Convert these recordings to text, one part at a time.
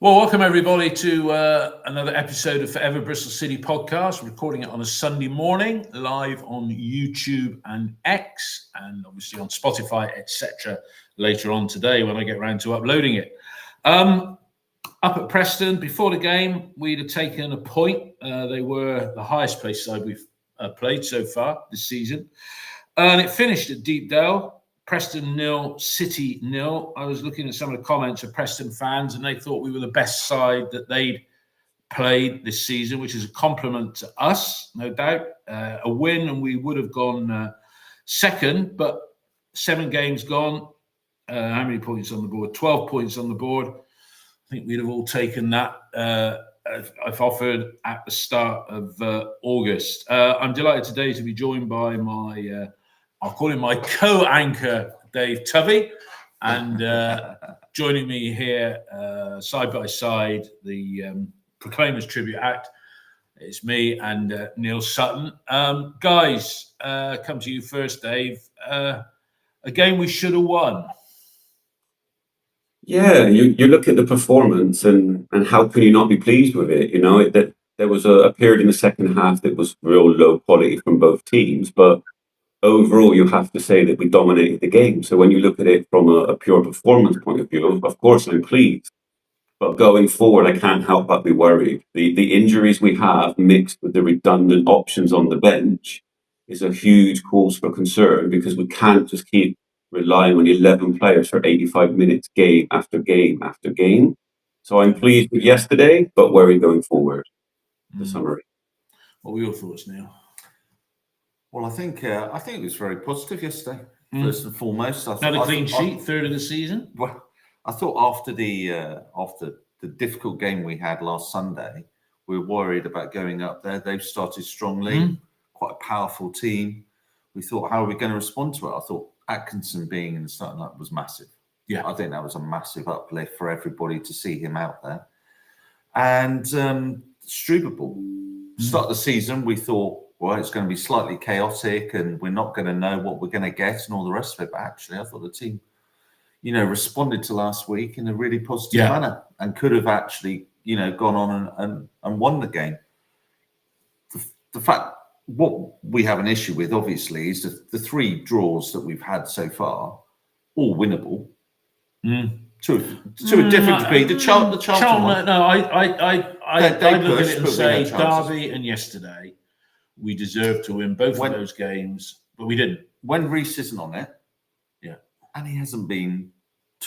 Well, welcome everybody to another episode of Forever Bristol City podcast. Recording it on a Sunday morning, live on YouTube and X, and obviously on Spotify, etc. later on today when I get around to uploading it. Up at Preston, before the game, we'd have taken a point. They were the highest placed side we've played so far this season. And it finished at Deepdale. Preston 0, City 0. I was looking at some of the comments of Preston fans, and they thought we were the best side that they'd played this season, which is a compliment to us, no doubt. A win, and we would have gone second, but 7 games gone. How many points on the board? 12 points on the board. I think we'd have all taken that. I've offered at the start of August. I'm delighted today to be joined by my I'll call him my co-anchor, Dave Tubby, and joining me here side by side, the Proclaimers Tribute Act. It's me and Neil Sutton. Guys, come to you first, Dave. A game we should have won. Yeah, you look at the performance and how can you not be pleased with it? You know, that there was a period in the second half that was real low quality from both teams, but overall, you have to say that we dominated the game. So when you look at it from a pure performance point of view, of course I'm pleased. But going forward, I can't help but be worried. The injuries we have mixed with the redundant options on the bench is a huge cause for concern because we can't just keep relying on 11 players for 85 minutes game after game after game. So I'm pleased with yesterday, but worried going forward. The summary. What were your thoughts, Neil? Well, I think it was very positive yesterday. First and foremost, Another clean sheet, third of the season. Well, I thought after the difficult game we had last Sunday, we were worried about going up there. They've started strongly, quite a powerful team. We thought, how are we going to respond to it? I thought Atkinson being in the starting line was massive. Yeah, I think that was a massive uplift for everybody to see him out there. And Struberbull, start of the season, we thought, well, it's going to be slightly chaotic and we're not going to know what we're going to get and all the rest of it. But actually, I thought the team, responded to last week in a really positive manner and could have actually, gone on and won the game. The fact, what we have an issue with, obviously, is the 3 draws that we've had so far, all winnable. To a different degree. The Charlton one. No, I look at it and say Derby and yesterday, we deserved to win both of those games, but we didn't. When Reece isn't on it, and he hasn't been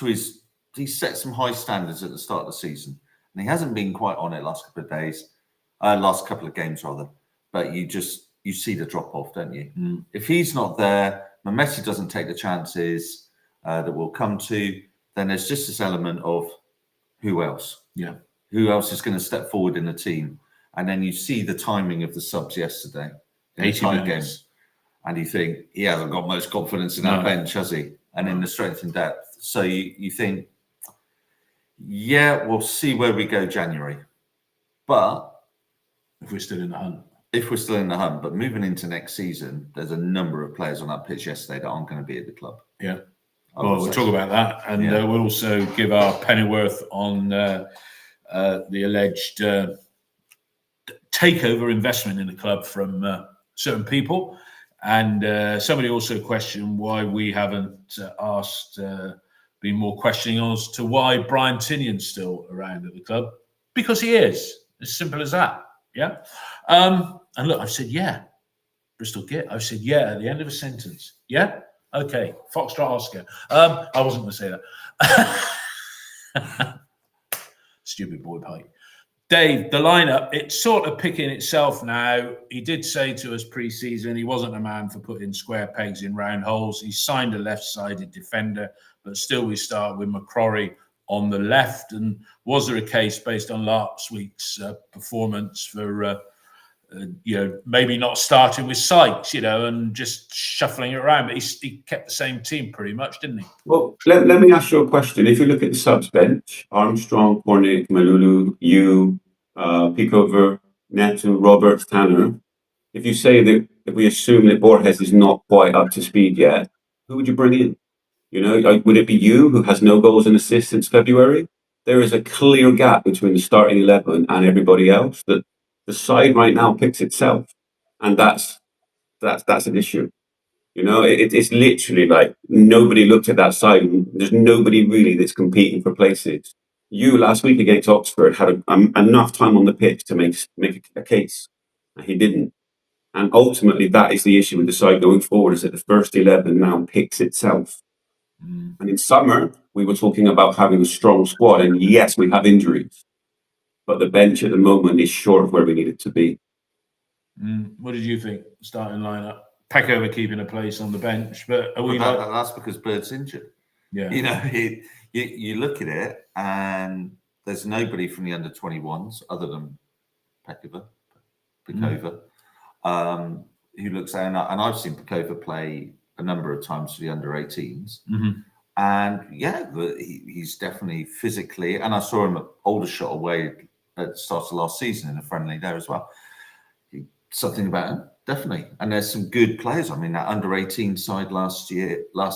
he set some high standards at the start of the season, and he hasn't been quite on it last couple of games rather. But you see the drop off, don't you? If he's not there, Messi doesn't take the chances that we'll come to, then there's just this element of who else? Yeah. Who else is going to step forward in the team? And then you see the timing of the subs yesterday, 80 minutes. And you think he hasn't got much confidence in that bench, has he? And in the strength and depth. So you think, we'll see where we go January. But if we're still in the hunt. But moving into next season, there's a number of players on that pitch yesterday that aren't going to be at the club. Yeah. Well, we'll talk about that. And we'll also give our pennyworth on the alleged takeover investment in the club from certain people. And somebody also questioned why we haven't been more questioning as to why Brian Tinnion's still around at the club. Because he is. As simple as that. Yeah. And look, I've said, Bristol Git. I've said, at the end of a sentence. Yeah. Okay. Foxtrot Oscar. I wasn't going to say that. Stupid boy pipe. Dave, the lineup, it's sort of picking itself now. He did say to us pre-season he wasn't a man for putting square pegs in round holes. He signed a left-sided defender, but still we start with McCrory on the left. And was there a case based on last week's performance for, maybe not starting with Sykes, and just shuffling it around? But he kept the same team pretty much, didn't he? Well, let me ask you a question. If you look at the subs bench, Armstrong, Cornick, Malulu, you, Pickover, Neto, Roberts, Tanner, if you say that if we assume that Borges is not quite up to speed yet, who would you bring in? Would it be you who has no goals and assists since February? there is a clear gap between the starting 11 and everybody else. That the side right now picks itself, and that's an issue. You know, it's literally like nobody looked at that side. And there's nobody really that's competing for places. You last week against Oxford had enough time on the pitch to make a case, and he didn't. And ultimately, that is the issue with the side going forward: is that the first 11 now picks itself. And in summer, we were talking about having a strong squad, and yes, we have injuries, but the bench at the moment is short of where we need it to be. What did you think? Starting lineup, Peckover keeping a place on the bench, but are we that's because Bird's injured. Yeah, you know, you look at it, and there's nobody from the under-21s other than Peckover, who looks out, and I've seen Peckover play a number of times for the under-18s. And yeah, he's definitely physically, and I saw him at Aldershot away at the start of last season in a friendly there as well. Something about him, definitely. And there's some good players. I mean, that under-18 side last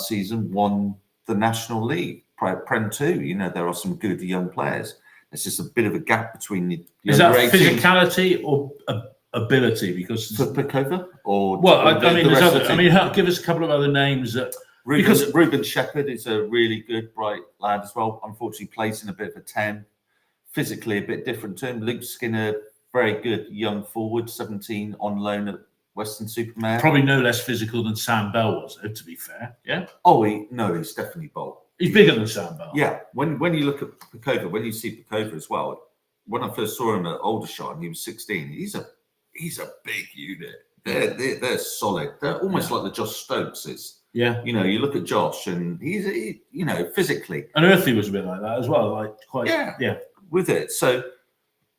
season won the National League, Prem 2. You know, there are some good young players. There's just a bit of a gap between the is that physicality or ability? Because for Peckover, or give us a couple of other names that. Ruben Shepherd is a really good, bright lad as well. Unfortunately, plays in a bit of a 10. Physically, a bit different to him. Luke Skinner, very good young forward, 17 on loan at Western-super-Mare. Probably no less physical than Sam Bell was, to be fair. Yeah. Oh, he's definitely bold. He's bigger than Sam Bell. Yeah. When you look at Peckover, when you see Peckover as well, when I first saw him at Aldershot and he was 16, he's a big unit. They're solid. They're almost like the Josh Stokeses. Yeah. You know, you look at Josh and he's physically. And Earthy was a bit like that as well, like quite. Yeah. With it. So,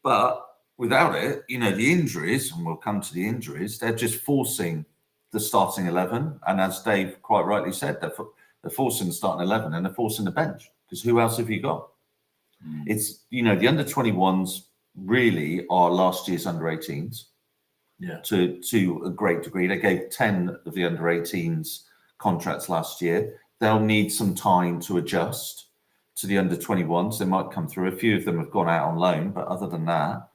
but without it, you know, the injuries, and we'll come to the injuries, they're just forcing the starting 11. And as Dave quite rightly said, they're forcing the starting 11 and they're forcing the bench, because who else have you got? It's, you know, the under-21s really are last year's under-18s. Yeah. To a great degree. They gave 10 of the under-18s contracts last year. They'll need some time to adjust to the under-21s. They might come through. A few of them have gone out on loan, but other than that,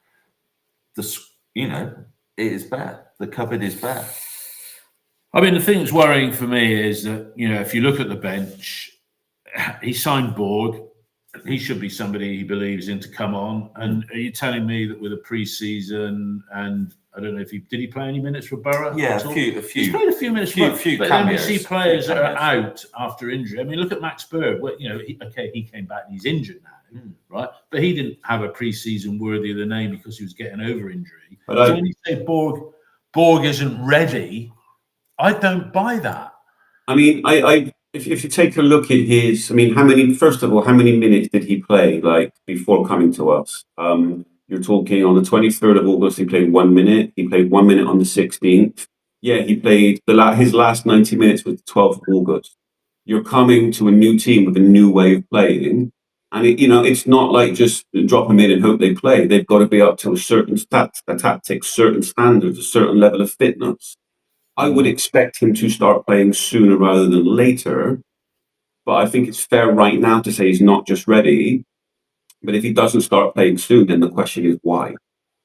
it is bare. The cupboard is bare. I mean, the thing that's worrying for me is that, you know, if you look at the bench, he signed Borg. He should be somebody he believes in to come on. And are you telling me that with a pre-season, and I don't know if did he play any minutes for Borough? Yeah, a few. He's played a few minutes. But then we see players that are out after injury. I mean, look at Max Bird. Well, you know, he came back and he's injured now, right? But he didn't have a pre-season worthy of the name because he was getting over injury. So when you say Borg isn't ready, I don't buy that. I mean, if you take a look at his, I mean, how many minutes did he play, like, before coming to us? You're talking on the 23rd of August, he played 1 minute. He played 1 minute on the 16th. Yeah, he played his last 90 minutes was the 12th of August. You're coming to a new team with a new way of playing. And, it's not like just drop them in and hope they play. They've got to be up to a certain tactics, certain standards, a certain level of fitness. I would expect him to start playing sooner rather than later, but I think it's fair right now to say he's not just ready. But if he doesn't start playing soon, then the question is why?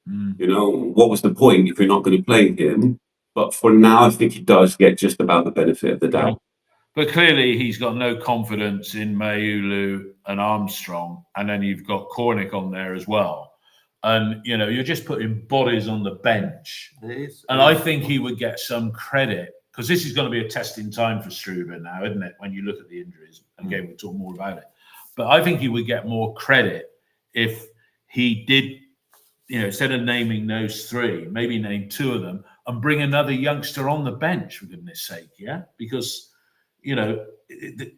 You know, what was the point if you're not going to play him? But for now, I think he does get just about the benefit of the doubt. But clearly, he's got no confidence in Mayulu and Armstrong, and then you've got Cornick on there as well. And, you know, you're just putting bodies on the bench. And I think he would get some credit, because this is going to be a testing time for Struber now, isn't it? When you look at the injuries. Again, we'll talk more about it. But I think he would get more credit if he did, you know, instead of naming those three, maybe name two of them and bring another youngster on the bench, for goodness sake, yeah? Because, you know,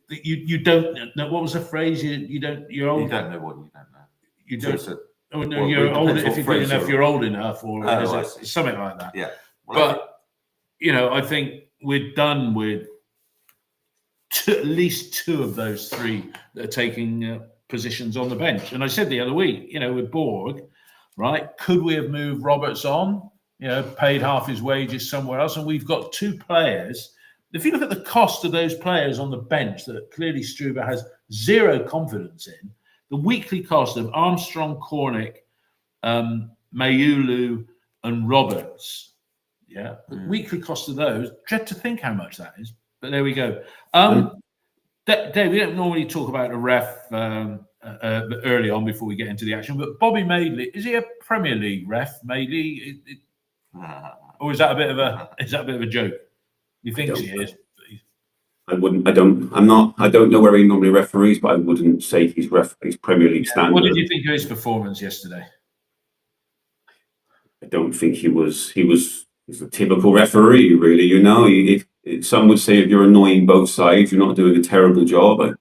you don't know, what was the phrase? You're old. You don't know what you don't know. You don't. Oh no, you're old. If you're good enough, you're old enough, or something like that. Yeah. But you know, I think we're done with at least two of those three that are taking positions on the bench. And I said the other week, you know, with Borg, right? Could we have moved Roberts on? You know, paid half his wages somewhere else, and we've got two players. If you look at the cost of those players on the bench that clearly Struber has zero confidence in, the weekly cost of Armstrong, Cornick, Mayulu, and Roberts. Yeah, the weekly cost of those. Dread to think how much that is, but there we go. Dave, we don't normally talk about the ref early on before we get into the action, but Bobby Madeley, is he a Premier League ref? Madeley, or is that a bit of a joke? He thinks he is. I don't know where he normally referees, but I wouldn't say he's Premier League standard. What did you think of his performance yesterday? I don't think he's a typical referee, really. You know, some would say if you're annoying both sides, you're not doing a terrible job.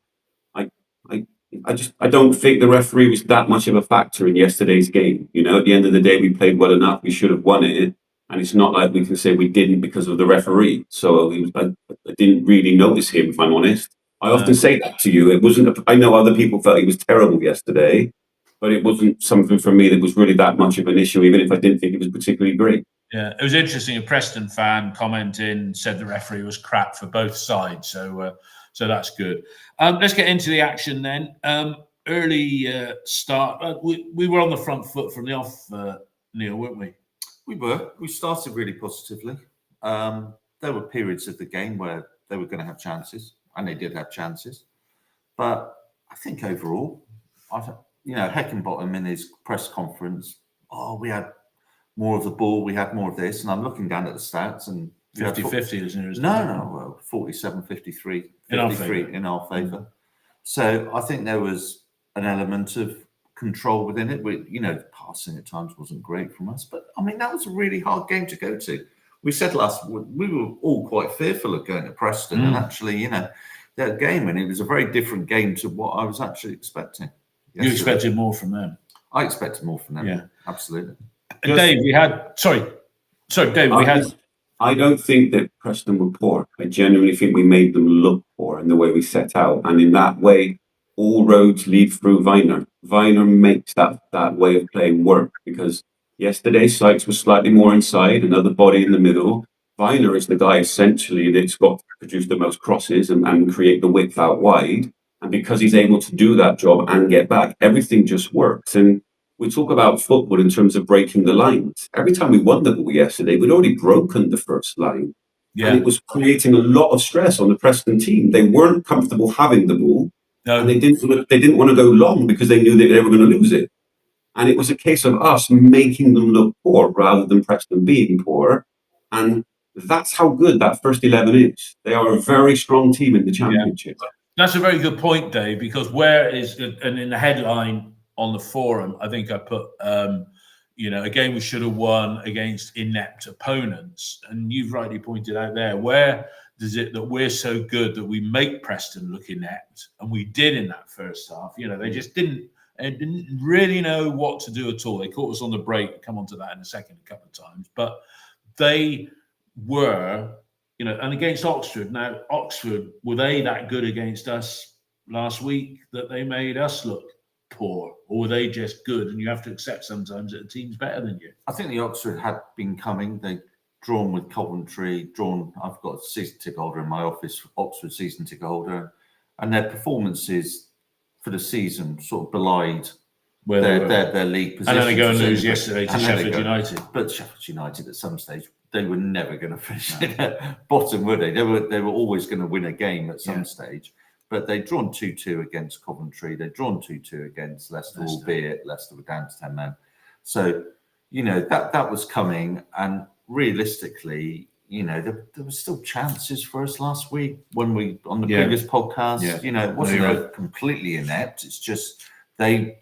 I don't think the referee was that much of a factor in yesterday's game. You know, at the end of the day, we played well enough. We should have won it. And it's not like we can say we didn't because of the referee. So I didn't really notice him, if I'm honest. I often say that to you. It wasn't. I know other people felt he was terrible yesterday, but it wasn't something for me that was really that much of an issue, even if I didn't think it was particularly great. Yeah, it was interesting. A Preston fan commenting said the referee was crap for both sides. So that's good. Let's get into the action then. Early start. We were on the front foot from the off, Neil, weren't we? We were. We started really positively. There were periods of the game where they were going to have chances, and they did have chances. But I think overall, Heckingbottom in his press conference, we had more of the ball, we had more of this, and I'm looking down at the stats, and 50-50, isn't it? No, 47-53 in our favour. So I think there was an element of control within it. The passing at times wasn't great from us, but I mean that was a really hard game to go to. We said we were all quite fearful of going to Preston, and actually, that game, and it was a very different game to what I was actually expecting. Yesterday. You expected more from them. I expected more from them. Yeah, absolutely. Dave, we had. Sorry, Dave, we had. I don't think that Preston were poor. I genuinely think we made them look poor in the way we set out, and in that way, all roads lead through Viner. Viner makes that way of playing work, because yesterday Sykes was slightly more inside, another body in the middle. Viner is the guy essentially that's got to produce the most crosses and create the width out wide. And because he's able to do that job and get back, everything just works. And we talk about football in terms of breaking the lines. Every time we won the ball yesterday, we'd already broken the first line. Yeah. And it was creating a lot of stress on the Preston team. They weren't comfortable having the ball. No. And they didn't want to go long because they knew that they were going to lose it. And it was a case of us making them look poor rather than Preston being poor. And that's how good that first 11 is. They are a very strong team in the Championship. Yeah. That's a very good point, Dave, because and in the headline on the forum, I think I put, a game we should have won against inept opponents. And you've rightly pointed out there, where is it that we're so good that we make Preston look inept? And we did in that first half. They just didn't really know what to do at all. They caught us on the break. We'll come on to that in a second a couple of times. But they were, and against Oxford. Now, Oxford, were they that good against us last week that they made us look poor? Or were they just good? And you have to accept sometimes that a team's better than you. I think the Oxford had been coming. They drawn with Coventry, I've got a season ticket holder in my office, Oxford season ticket holder, and their performances for the season sort of belied their league position. And then they go and lose yesterday to Sheffield United. But Sheffield United at some stage, they were never going to finish at bottom, were they? They were always going to win a game at some stage. But they'd drawn 2-2 against Coventry. They'd drawn 2-2 against Leicester, albeit Leicester were down to 10 men. So, that was coming. And realistically, there were still chances for us last week when on the previous podcast. Yeah. It wasn't completely inept. It's just they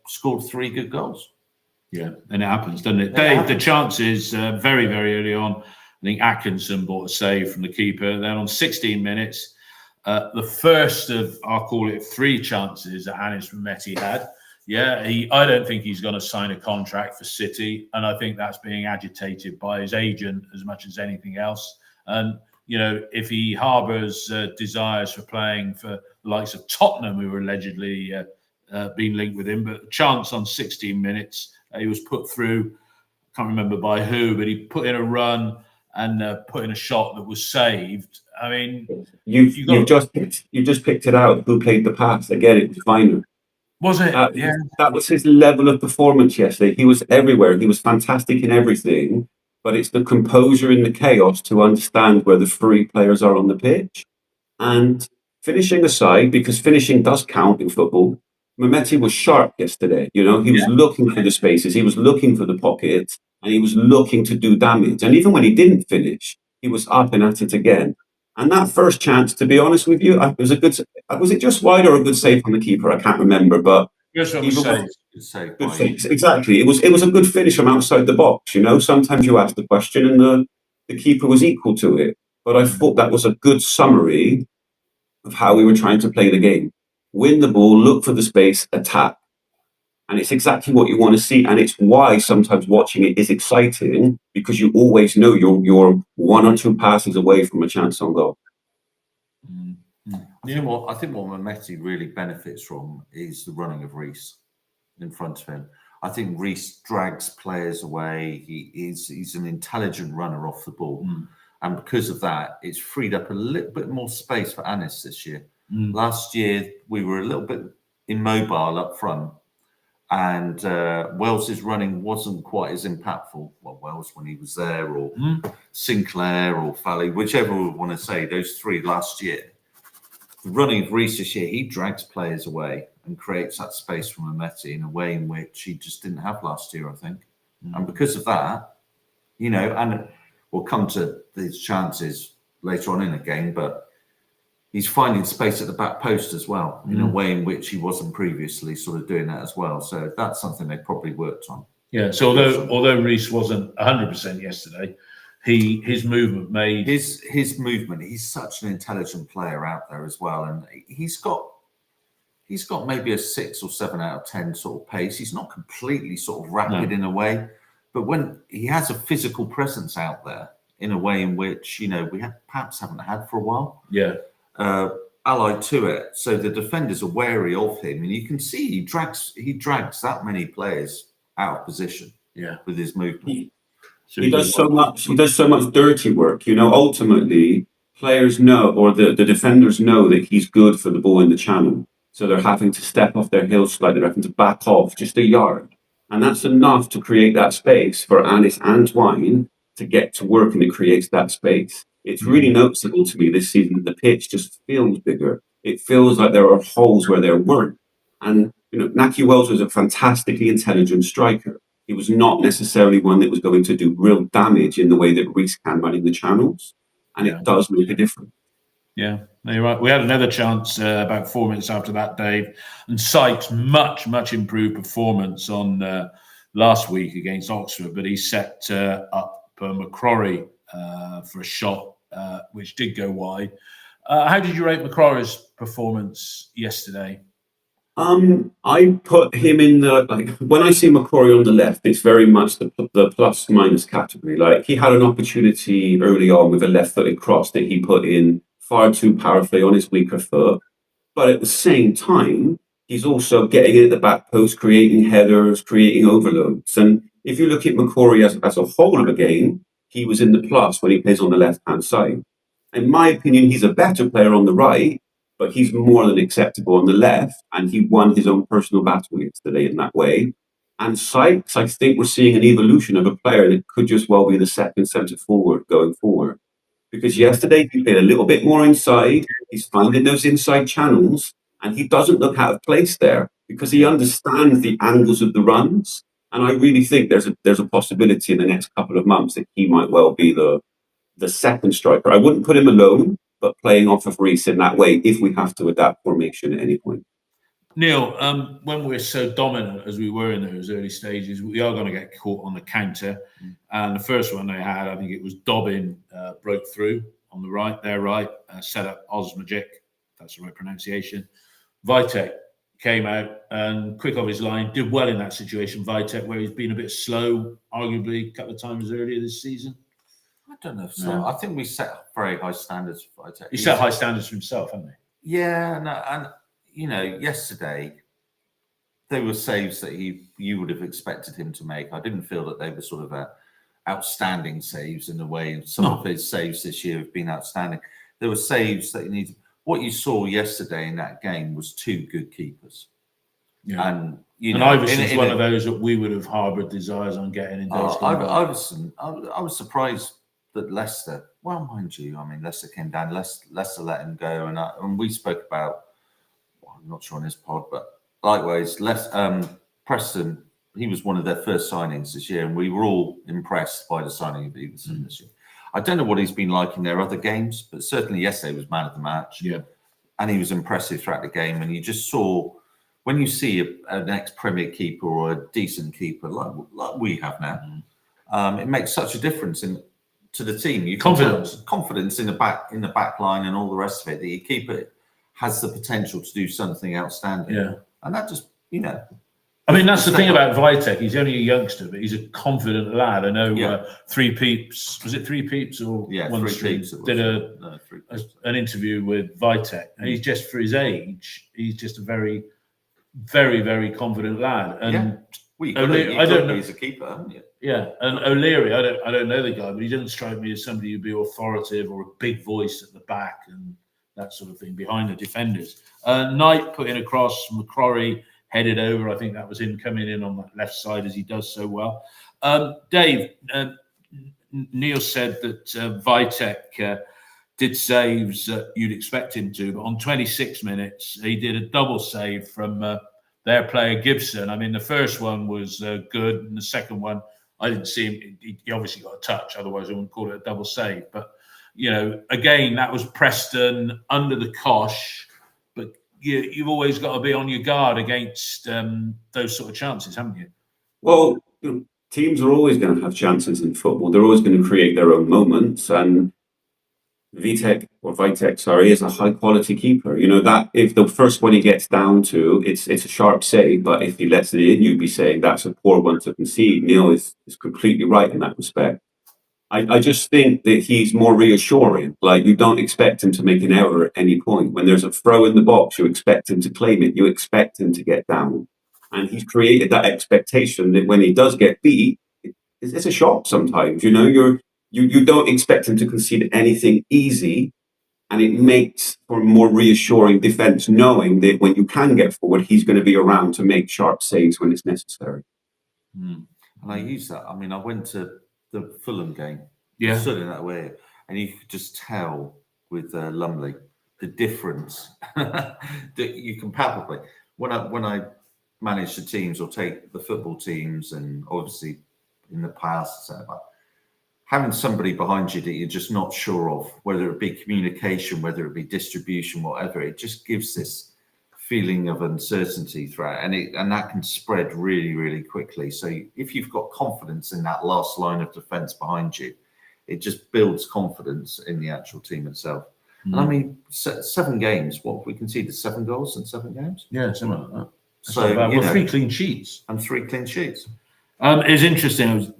scored 3 good goals. Yeah, and it happens, doesn't it? Dave, the chances very, very early on. I think Atkinson bought a save from the keeper. Then on 16 minutes, the first of, I'll call it 3 chances that Anis Mehmeti had. Yeah, I don't think he's going to sign a contract for City, and I think that's being agitated by his agent as much as anything else. And if he harbours desires for playing for the likes of Tottenham, who were allegedly being linked with him, but a chance on 16 minutes, he was put through. I can't remember by who, but he put in a run and put in a shot that was saved. I mean, you've just picked it out. Who played the pass? Again, it was Viner. Was it? Yeah. That was his level of performance yesterday. He was everywhere. He was fantastic in everything. But it's the composure in the chaos to understand where the free players are on the pitch. And finishing aside, because finishing does count in football, Mehmeti was sharp yesterday. You know, he was looking for the spaces, he was looking for the pockets, and he was looking to do damage. And even when he didn't finish, he was up and at it again. And that first chance, to be honest with you, it was a good. Was it just wide or a good save from the keeper? I can't remember, but Yes, I even say. good finish. Exactly, it was a good finish from outside the box. You know, sometimes you ask the question, and the keeper was equal to it. But I thought that was a good summary of how we were trying to play the game. Win the ball, look for the space, attack. And it's exactly what you want to see. And it's why sometimes watching it is exciting, because you always know you're one or two passes away from a chance on goal. You know what? I think what Mehmeti really benefits from is the running of Reece in front of him. I think Reece drags players away. He's an intelligent runner off the ball. And because of that, it's freed up a little bit more space for Anis this year. Last year, we were a little bit immobile up front, and Wells's running wasn't quite as impactful. Well, Wells when he was there, or Sinclair or Fally, whichever we want to say, those three last year. The running of Reece this year, he drags players away and creates that space for Mehmeti in a way in which he just didn't have last year, I think. And because of that, you know, and we'll come to these chances later on in the game, but he's finding space at the back post as well, in a way in which he wasn't previously sort of doing that as well. So that's something they probably worked on. Yeah. So although Reece wasn't 100% yesterday, his movement made his movement. He's such an intelligent player out there as well, and he's got maybe a 6 or 7 out of 10 sort of pace. He's not completely sort of rapid in a way, but when he has a physical presence out there in a way in which, you know, we perhaps haven't had for a while. Yeah. Allied to it, so the defenders are wary of him, and you can see he drags that many players out of position. Yeah. With his movement. He does so much. He does so much dirty work. You know, ultimately, players know, or the defenders know, that he's good for the ball in the channel. So they're having to step off their heels slightly. They're having to back off just a yard, and that's enough to create that space for Anis and Twine to get to work, and it creates that space. It's really noticeable to me this season. The pitch just feels bigger. It feels like there are holes where there weren't. And you know, Naki Wells was a fantastically intelligent striker. He was not necessarily one that was going to do real damage in the way that Reece can running the channels, and it does make a difference. Yeah, you're right. We had another chance about 4 minutes after that, Dave, and Sykes much improved performance on last week against Oxford, but he set up McCrory for a shot which did go wide. How did you rate McCrory's performance yesterday? I put him in when I see McCrory on the left, it's very much the plus minus category. Like, he had an opportunity early on with a left-footed cross that he put in far too powerfully on his weaker foot, but at the same time, he's also getting it at the back post, creating headers, creating overloads. And if you look at McCrory as a whole of a game, he was in the plus when he plays on the left-hand side. In my opinion, he's a better player on the right, but he's more than acceptable on the left, and he won his own personal battle yesterday in that way. And Sykes, I think we're seeing an evolution of a player that could just well be the second centre forward going forward. Because yesterday he played a little bit more inside, he's finding those inside channels, and he doesn't look out of place there because he understands the angles of the runs. And I really think there's a possibility in the next couple of months that he might well be the second striker. I wouldn't put him alone, but playing off of Reece in that way if we have to adapt formation at any point. Neil, when we're so dominant as we were in those early stages, we are going to get caught on the counter. And the first one they had, I think it was Dobbin, broke through on the right, set up Osmajic, that's the right pronunciation. Vitek came out and quick off his line, did well in that situation. Vitek, where he's been a bit slow, arguably a couple of times earlier this season. I don't know if so. I think we set very high standards for Vitek. He set high standards for himself, hasn't he? Yeah, no, and you know, yesterday there were saves that you would have expected him to make. I didn't feel that they were sort of outstanding saves in the way some of his saves this year have been outstanding. There were saves that he needed. What you saw yesterday in that game was two good keepers. Yeah. And you and know, Iverson's one of those that we would have harboured desires on getting in days gone by. Iverson, I was surprised that Leicester, well, mind you, I mean, Leicester came down, Leicester let him go, and we spoke about, well, I'm not sure on his pod, but likewise, Preston, he was one of their first signings this year, and we were all impressed by the signing of Iverson this year. I don't know what he's been like in their other games, but certainly yesterday was man of the match. Yeah. And he was impressive throughout the game, and you just saw, when you see an ex-Premier keeper or a decent keeper like we have now, it makes such a difference to the team. You confidence in the back line and all the rest of it, that your keeper has the potential to do something outstanding. Yeah, and that just, you know. I mean, that's the thing about Vitek. He's only a youngster, but he's a confident lad. I know Three Peeps, was it Three Peeps or One Street, did an interview with Vitek, and he's just, for his age, he's just a very, very, very confident lad. And I don't know, he's a keeper, haven't you? Yeah, and O'Leary, I don't know the guy, but he doesn't strike me as somebody who'd be authoritative or a big voice at the back and that sort of thing behind the defenders. Knight put in a cross, McCrory headed over. I think that was him coming in on that left side, as he does so well. Dave, Neil said that Vitek did saves that you'd expect him to, but on 26 minutes, he did a double save from their player Gibson. I mean, the first one was good, and the second one, I didn't see him. He obviously got a touch, otherwise I wouldn't call it a double save. But, you know, again, that was Preston under the cosh, but you've always got to be on your guard against those sort of chances, haven't you? Well, teams are always going to have chances in football. They're always going to create their own moments, and Vitek is a high quality keeper. You know, that if the first one he gets down to, it's a sharp save, but if he lets it in, you'd be saying that's a poor one to concede. Neil is completely right in that respect. I just think that he's more reassuring. Like, you don't expect him to make an error at any point. When there's a throw in the box, you expect him to claim it. You expect him to get down. And he's created that expectation that when he does get beat, it's a shock sometimes. You know, you don't expect him to concede anything easy, and it makes for a more reassuring defence, knowing that when you can get forward, he's going to be around to make sharp saves when it's necessary. And I use that. I mean, I went to the Fulham game, stood in that way, and you could just tell with Lumley the difference that you can palpably. When I manage the teams or take the football teams, and obviously in the past, having somebody behind you that you're just not sure of, whether it be communication, whether it be distribution, whatever, it just gives this feeling of uncertainty throughout, and that can spread really, really quickly. So if you've got confidence in that last line of defence behind you, it just builds confidence in the actual team itself. And I mean, 7 games, what we conceded 7 goals in 7 games? Yeah, something like that. So 3 clean sheets. And 3 clean sheets. It was interesting. I was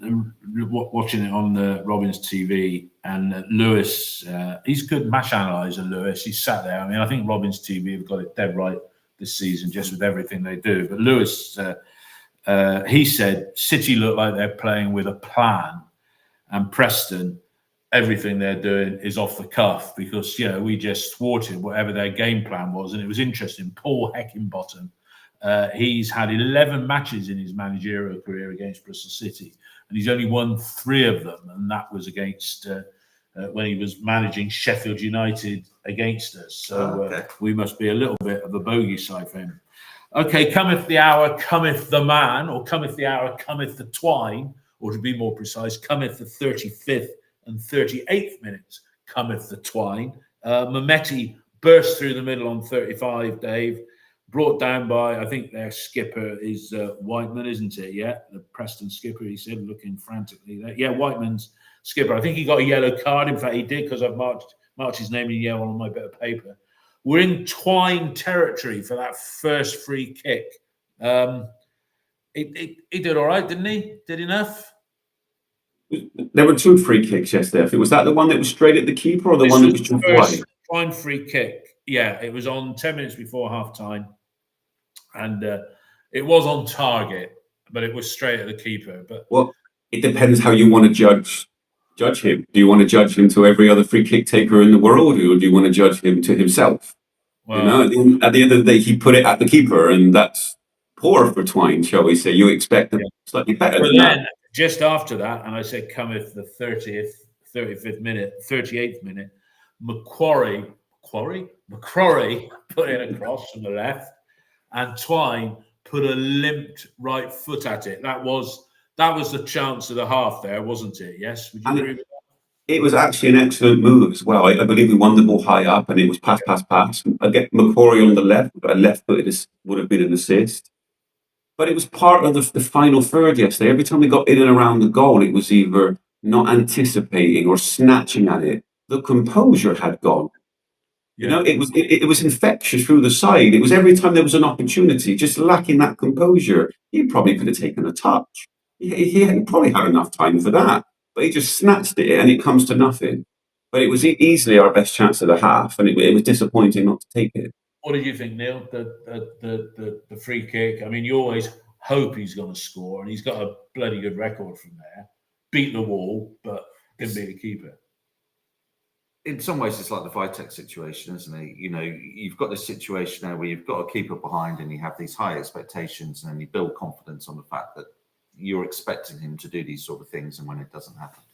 watching it on Robin's TV, and Lewis, he's a good match analyzer, Lewis. He sat there. I mean, I think Robin's TV have got it dead right this season, just with everything they do. But Lewis, he said City look like they're playing with a plan, and Preston, everything they're doing is off the cuff, because, you know, we just thwarted whatever their game plan was. And it was interesting. Paul Heckingbottom, he's had 11 matches in his managerial career against Bristol City, and he's only won 3 of them, and that was against when he was managing Sheffield United against us. So we must be a little bit of a bogey side for him. Okay, cometh the hour, cometh the man, or cometh the hour, cometh the twine, or to be more precise, cometh the 35th and 38th minutes, cometh the twine. Mehmeti burst through the middle on 35, Dave. Brought down by, I think their skipper is Whiteman, isn't it? Yeah, the Preston skipper, he said, looking frantically there. Yeah, Whiteman's skipper. I think he got a yellow card. In fact, he did, because I've marked his name in yellow on my bit of paper. We're in twine territory for that first free kick. He did all right, didn't he? Did enough? There were 2 free kicks yesterday. Was that the one that was straight at the keeper, or the one that was just wide? Twine free kick. Yeah, it was on 10 minutes before half time. And it was on target, but it was straight at the keeper. But well, it depends how you want to judge him. Do you want to judge him to every other free kick taker in the world, or do you want to judge him to himself? Well, you know, at the end of the day, he put it at the keeper, and that's poor for Twine, shall we say. You expect them slightly better But than then, that. just after that, and I said, cometh the 35th minute, 38th minute, McCrory put in a cross from the left, and Twine put a limped right foot at it. That was the chance of the half there, wasn't it? Yes, would you agree with that? It was actually an excellent move as well. I believe we won the ball high up, and it was pass. Again, McCrory on the left, a left-footed would have been an assist. But it was part of the final third yesterday. Every time we got in and around the goal, it was either not anticipating or snatching at it. The composure had gone. You know, it was infectious through the side. It was every time there was an opportunity, just lacking that composure. He probably could have taken a touch. He probably had enough time for that, but he just snatched it, and it comes to nothing. But it was easily our best chance of the half, and it was disappointing not to take it. What did you think, Neil? The free kick. I mean, you always hope he's going to score, and he's got a bloody good record from there. Beat the wall, but didn't beat the keeper. In some ways, it's like the Vitek situation, isn't it? You know, you've got this situation now where you've got a keeper behind, and you have these high expectations, and you build confidence on the fact that you're expecting him to do these sort of things, and when it doesn't happen.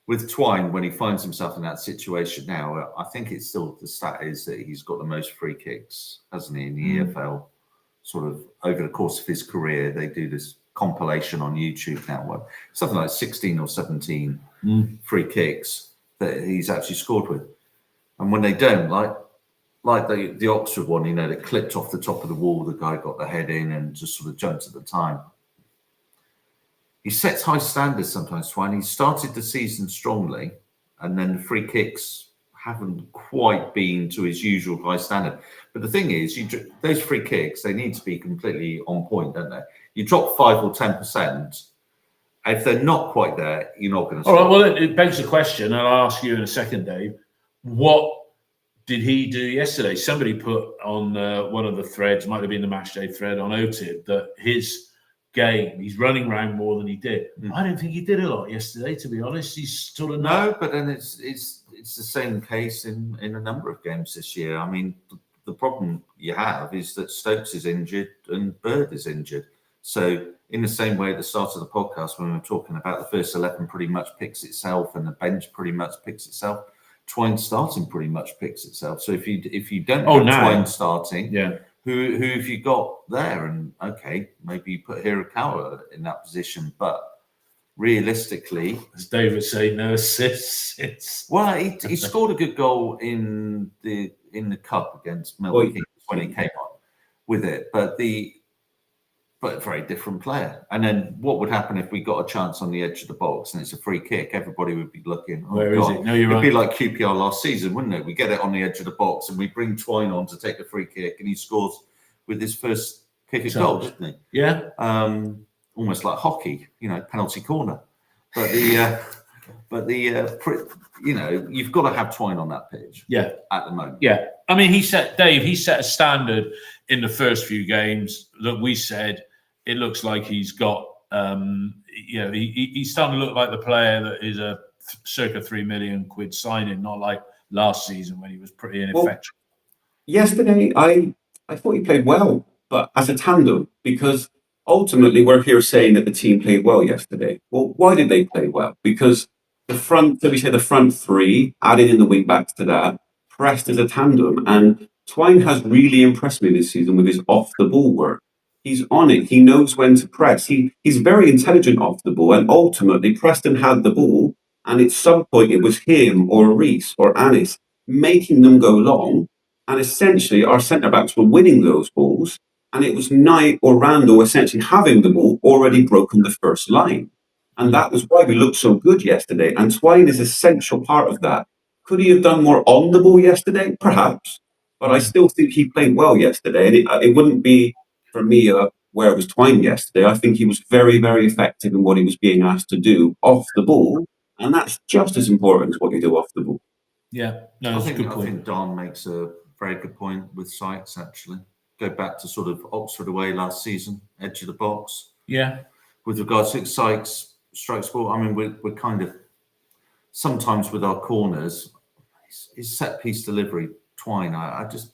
With Twine, when he finds himself in that situation now, I think it's still the stat is that he's got the most free kicks, hasn't he, in the EFL? Sort of over the course of his career, they do this compilation on YouTube now, where something like 16 or 17 free kicks that he's actually scored with. And when they don't, like the Oxford one, you know, that clipped off the top of the wall, the guy got the head in and just sort of jumped at the time. He sets high standards sometimes, Twine. He started the season strongly, and then the free kicks haven't quite been to his usual high standard. But the thing is, those free kicks, they need to be completely on point, don't they? You drop 5 or 10%. If they're not quite there, you're not going to score. All right, well, it begs the question, and I'll ask you in a second, Dave. What did he do yesterday? Somebody put on one of the threads, might have been the matchday thread on OTIB, that his game, he's running around more than he did. I don't think he did a lot yesterday, to be honest. He's sort of no, but then it's the same case in a number of games this year. I mean, the problem you have is that Stokes is injured and Bird is injured. So in the same way at the start of the podcast, when we were talking about the first 11 pretty much picks itself and the bench pretty much picks itself, Twine starting pretty much picks itself. So if you don't have Twine starting, who have you got there? And okay, maybe you put Hirakawa in that position, but realistically, as David said, no assists. Well, he scored a good goal in the cup against Milton Keynes when he came on with it, but a very different player. And then what would happen if we got a chance on the edge of the box and it's a free kick? Everybody would be looking, where is it? No, you're It'd right. be like QPR last season, wouldn't it? We get it on the edge of the box and we bring Twine on to take the free kick, and he scores with his first kick at goal, doesn't he? Yeah. Almost like hockey, you know, penalty corner. But you know, you've got to have Twine on that pitch. Yeah. At the moment. Yeah. I mean, he set a standard in the first few games that we said it looks like he's got, he's starting to look like the player that is a circa £3 million signing, not like last season when he was pretty ineffective. Yesterday, I thought he played well, but as a tandem, because ultimately we're here saying that the team played well yesterday. Well, why did they play well? Because the front three, adding in the wing backs to that, pressed as a tandem. And Twine has really impressed me this season with his off the ball work. He's on it. He knows when to press. He's very intelligent off the ball. And ultimately, Preston had the ball. And at some point, it was him or Reece or Anis making them go long. And essentially, our centre-backs were winning those balls. And it was Knight or Randall essentially having the ball already broken the first line. And that was why we looked so good yesterday. And Twine is an essential part of that. Could he have done more on the ball yesterday? Perhaps. But I still think he played well yesterday. And it wouldn't be, for me, where it was Twine yesterday. I think he was very, very effective in what he was being asked to do off the ball. And that's just as important as what you do off the ball. Yeah. No, that's a good point. I think Don makes a very good point with Sykes, actually. Go back to sort of Oxford away last season, edge of the box. Yeah. With regards to Sykes strikes ball, I mean, we're kind of sometimes with our corners, his set piece delivery, Twine. I just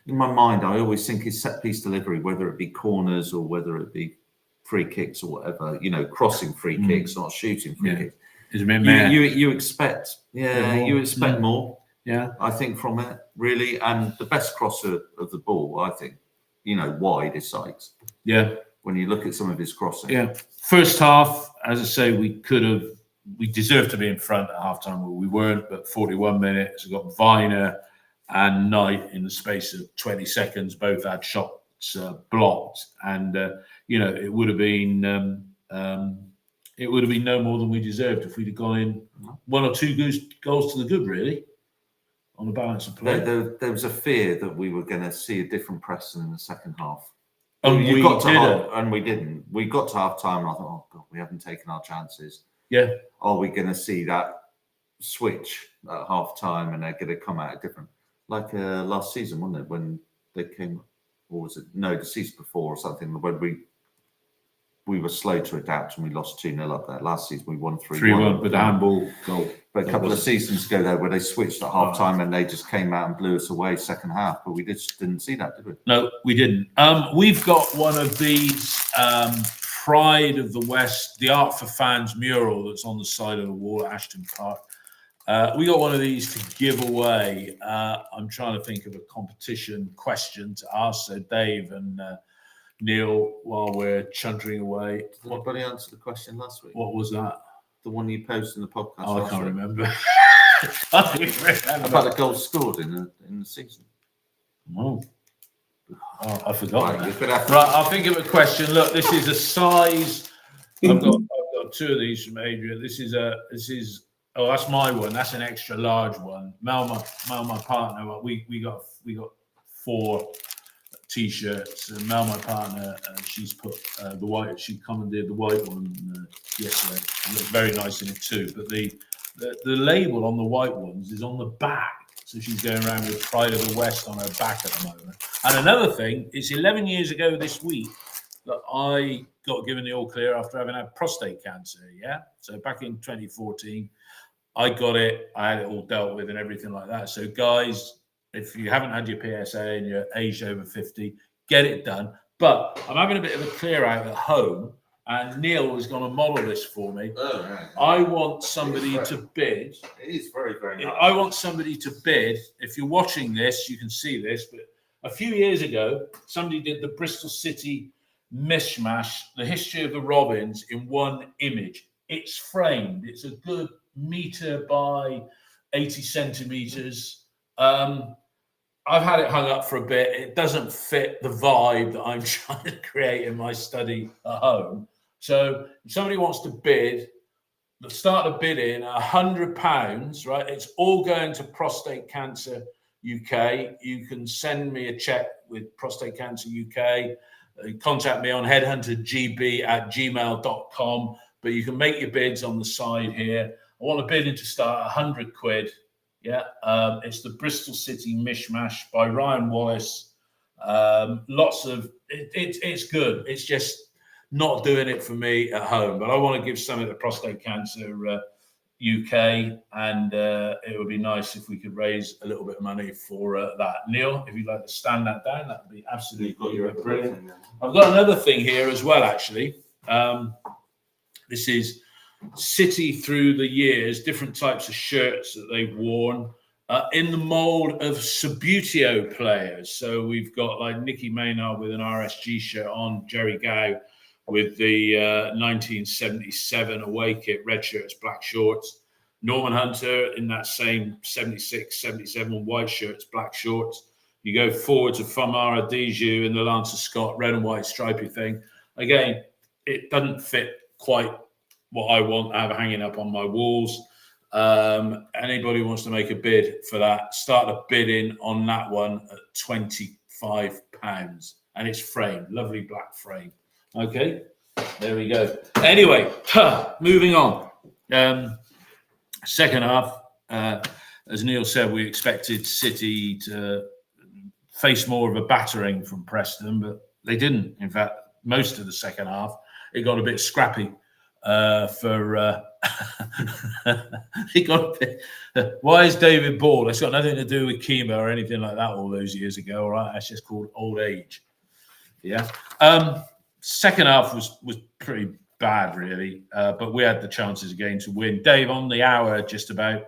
In my mind, I always think it's set piece delivery, whether it be corners or whether it be free kicks or whatever. Crossing free kicks, not shooting free kicks. It's a bit mad. You expect, you expect more. Yeah, I think from it really, and the best crosser of the ball, I think, wide is Sykes. Yeah. When you look at some of his crossing. Yeah. First half, as I say, we deserved to be in front at halftime, but we weren't. But 41 minutes, we got Viner and Knight in the space of 20 seconds. Both had shots blocked, and it would have been no more than we deserved if we'd have gone in 1 or 2 goals to the good, really, on the balance of play. There was a fear that we were going to see a different Preston in the second half. And we didn't. And we didn't. We got to half time and I thought, oh God, we haven't taken our chances. Yeah. Are we going to see that switch at half time and they're going to come out different? Like last season, wasn't it? When they came, or was it? No, the season before or something, when we were slow to adapt and we lost 2-0 up there. Last season we won 3-1 with the handball goal. But a couple of seasons ago there where they switched at half time and they just came out and blew us away second half. But we just didn't see that, did we? No, we didn't. We've got one of these Pride of the West, the Art for Fans mural that's on the side of the wall at Ashton Park. We got one of these to give away. I'm trying to think of a competition question to ask. So Dave and Neil, while we're chuntering away. Did anybody answer the question last week? What was that? The one you posted in the podcast. Oh, I can't remember. About the goals scored in the season. Oh, I forgot. Right, I'll think of a question. Look, this is a size. I've got 2 of these from Adrian. This is oh, that's my one. That's an extra large one. Mel, my partner. We got 4 T-shirts. And Mel, my partner, she's put the white. She commandeered the white one yesterday. It looked very nice in it too. But the label on the white ones is on the back. So she's going around with Pride of the West on her back at the moment. And another thing, it's 11 years ago this week that I got given the all clear after having had prostate cancer. Yeah. So back in 2014, I got it. I had it all dealt with and everything like that. So guys, if you haven't had your PSA and you're aged over 50, get it done. But I'm having a bit of a clear out at home, and Neil is going to model this for me. Oh, right. I want somebody to bid. It is very, very nice. I want somebody to bid. If you're watching this, you can see this. But a few years ago, somebody did the Bristol City mishmash, the history of the Robins in one image. It's framed. It's a good metre by 80 centimetres. I've had it hung up for a bit. It doesn't fit the vibe that I'm trying to create in my study at home. So if somebody wants to bid, let's start the bidding at £100, right? It's all going to Prostate Cancer UK. You can send me a check with Prostate Cancer UK. Contact me on headhuntergb@gmail.com. But you can make your bids on the side here. I want a bidding to start £100. Yeah, it's the Bristol City mishmash by Ryan Wallace. Lots of it's good. It's just not doing it for me at home. But I want to give something to Prostate Cancer UK, and it would be nice if we could raise a little bit of money for that. Neil, if you'd like to stand that down, that would be absolutely brilliant. I've got another thing here as well, actually. This is City through the years, different types of shirts that they've worn in the mold of Subbuteo players. So we've got like Nicky Maynard with an RSG shirt on, Jerry Gow with the 1977 away kit, red shirts, black shorts. Norman Hunter in that same 76, 77 white shirts, black shorts. You go forward to Famara Diju in the Lancer Scott red and white stripy thing. Again, it doesn't fit quite what I want to have hanging up on my walls. Anybody wants to make a bid for that, start a bidding on that one at £25. And it's framed, lovely black frame. Okay, there we go. Anyway, moving on. Second half, as Neil said, we expected City to face more of a battering from Preston, but they didn't. In fact, most of the second half, it got a bit scrappy. for he got why is David bald? It's got nothing to do with chemo or anything like that all those years ago. All right, that's just called old age. Yeah. Second half was pretty bad, really, but we had the chances again to win. Dave, on the hour, just about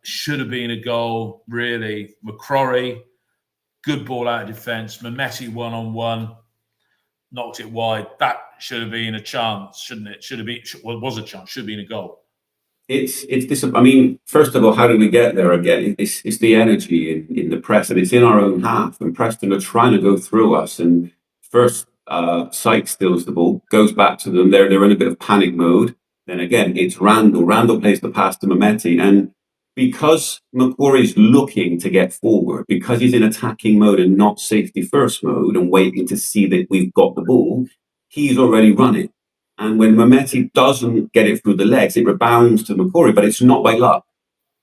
should have been a goal. Really, McCrory, good ball out of defence. Mehmeti 1-on-1. Knocked it wide. That should have been a chance, shouldn't it? Should have been. Well, was a chance. Should have been a goal. It's this. I mean, first of all, how did we get there again? It's the energy in the press, and it's in our own half. And Preston are trying to go through us. And first, Sykes steals the ball, goes back to them. They're in a bit of panic mode. Then again, it's Randall. Randall plays the pass to Mehmeti, and because Macquarie's looking to get forward, because he's in attacking mode and not safety first mode and waiting to see that we've got the ball, he's already running. And when Mehmeti doesn't get it through the legs, it rebounds to Macquarie, but it's not by luck.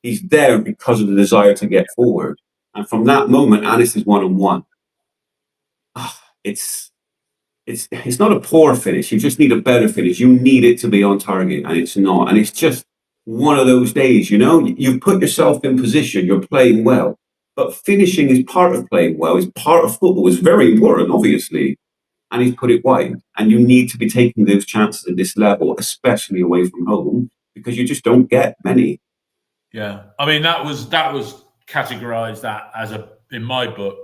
He's there because of the desire to get forward. And from that moment, Anis is 1-on-1. It's not a poor finish. You just need a better finish. You need it to be on target, and it's not. And it's just one of those days, you know, you've put yourself in position, you're playing well, but finishing is part of playing well, it's part of football, it's very important, obviously, and he's put it wide. And you need to be taking those chances at this level, especially away from home, because you just don't get many. Yeah, I mean, that was categorized that as in my book,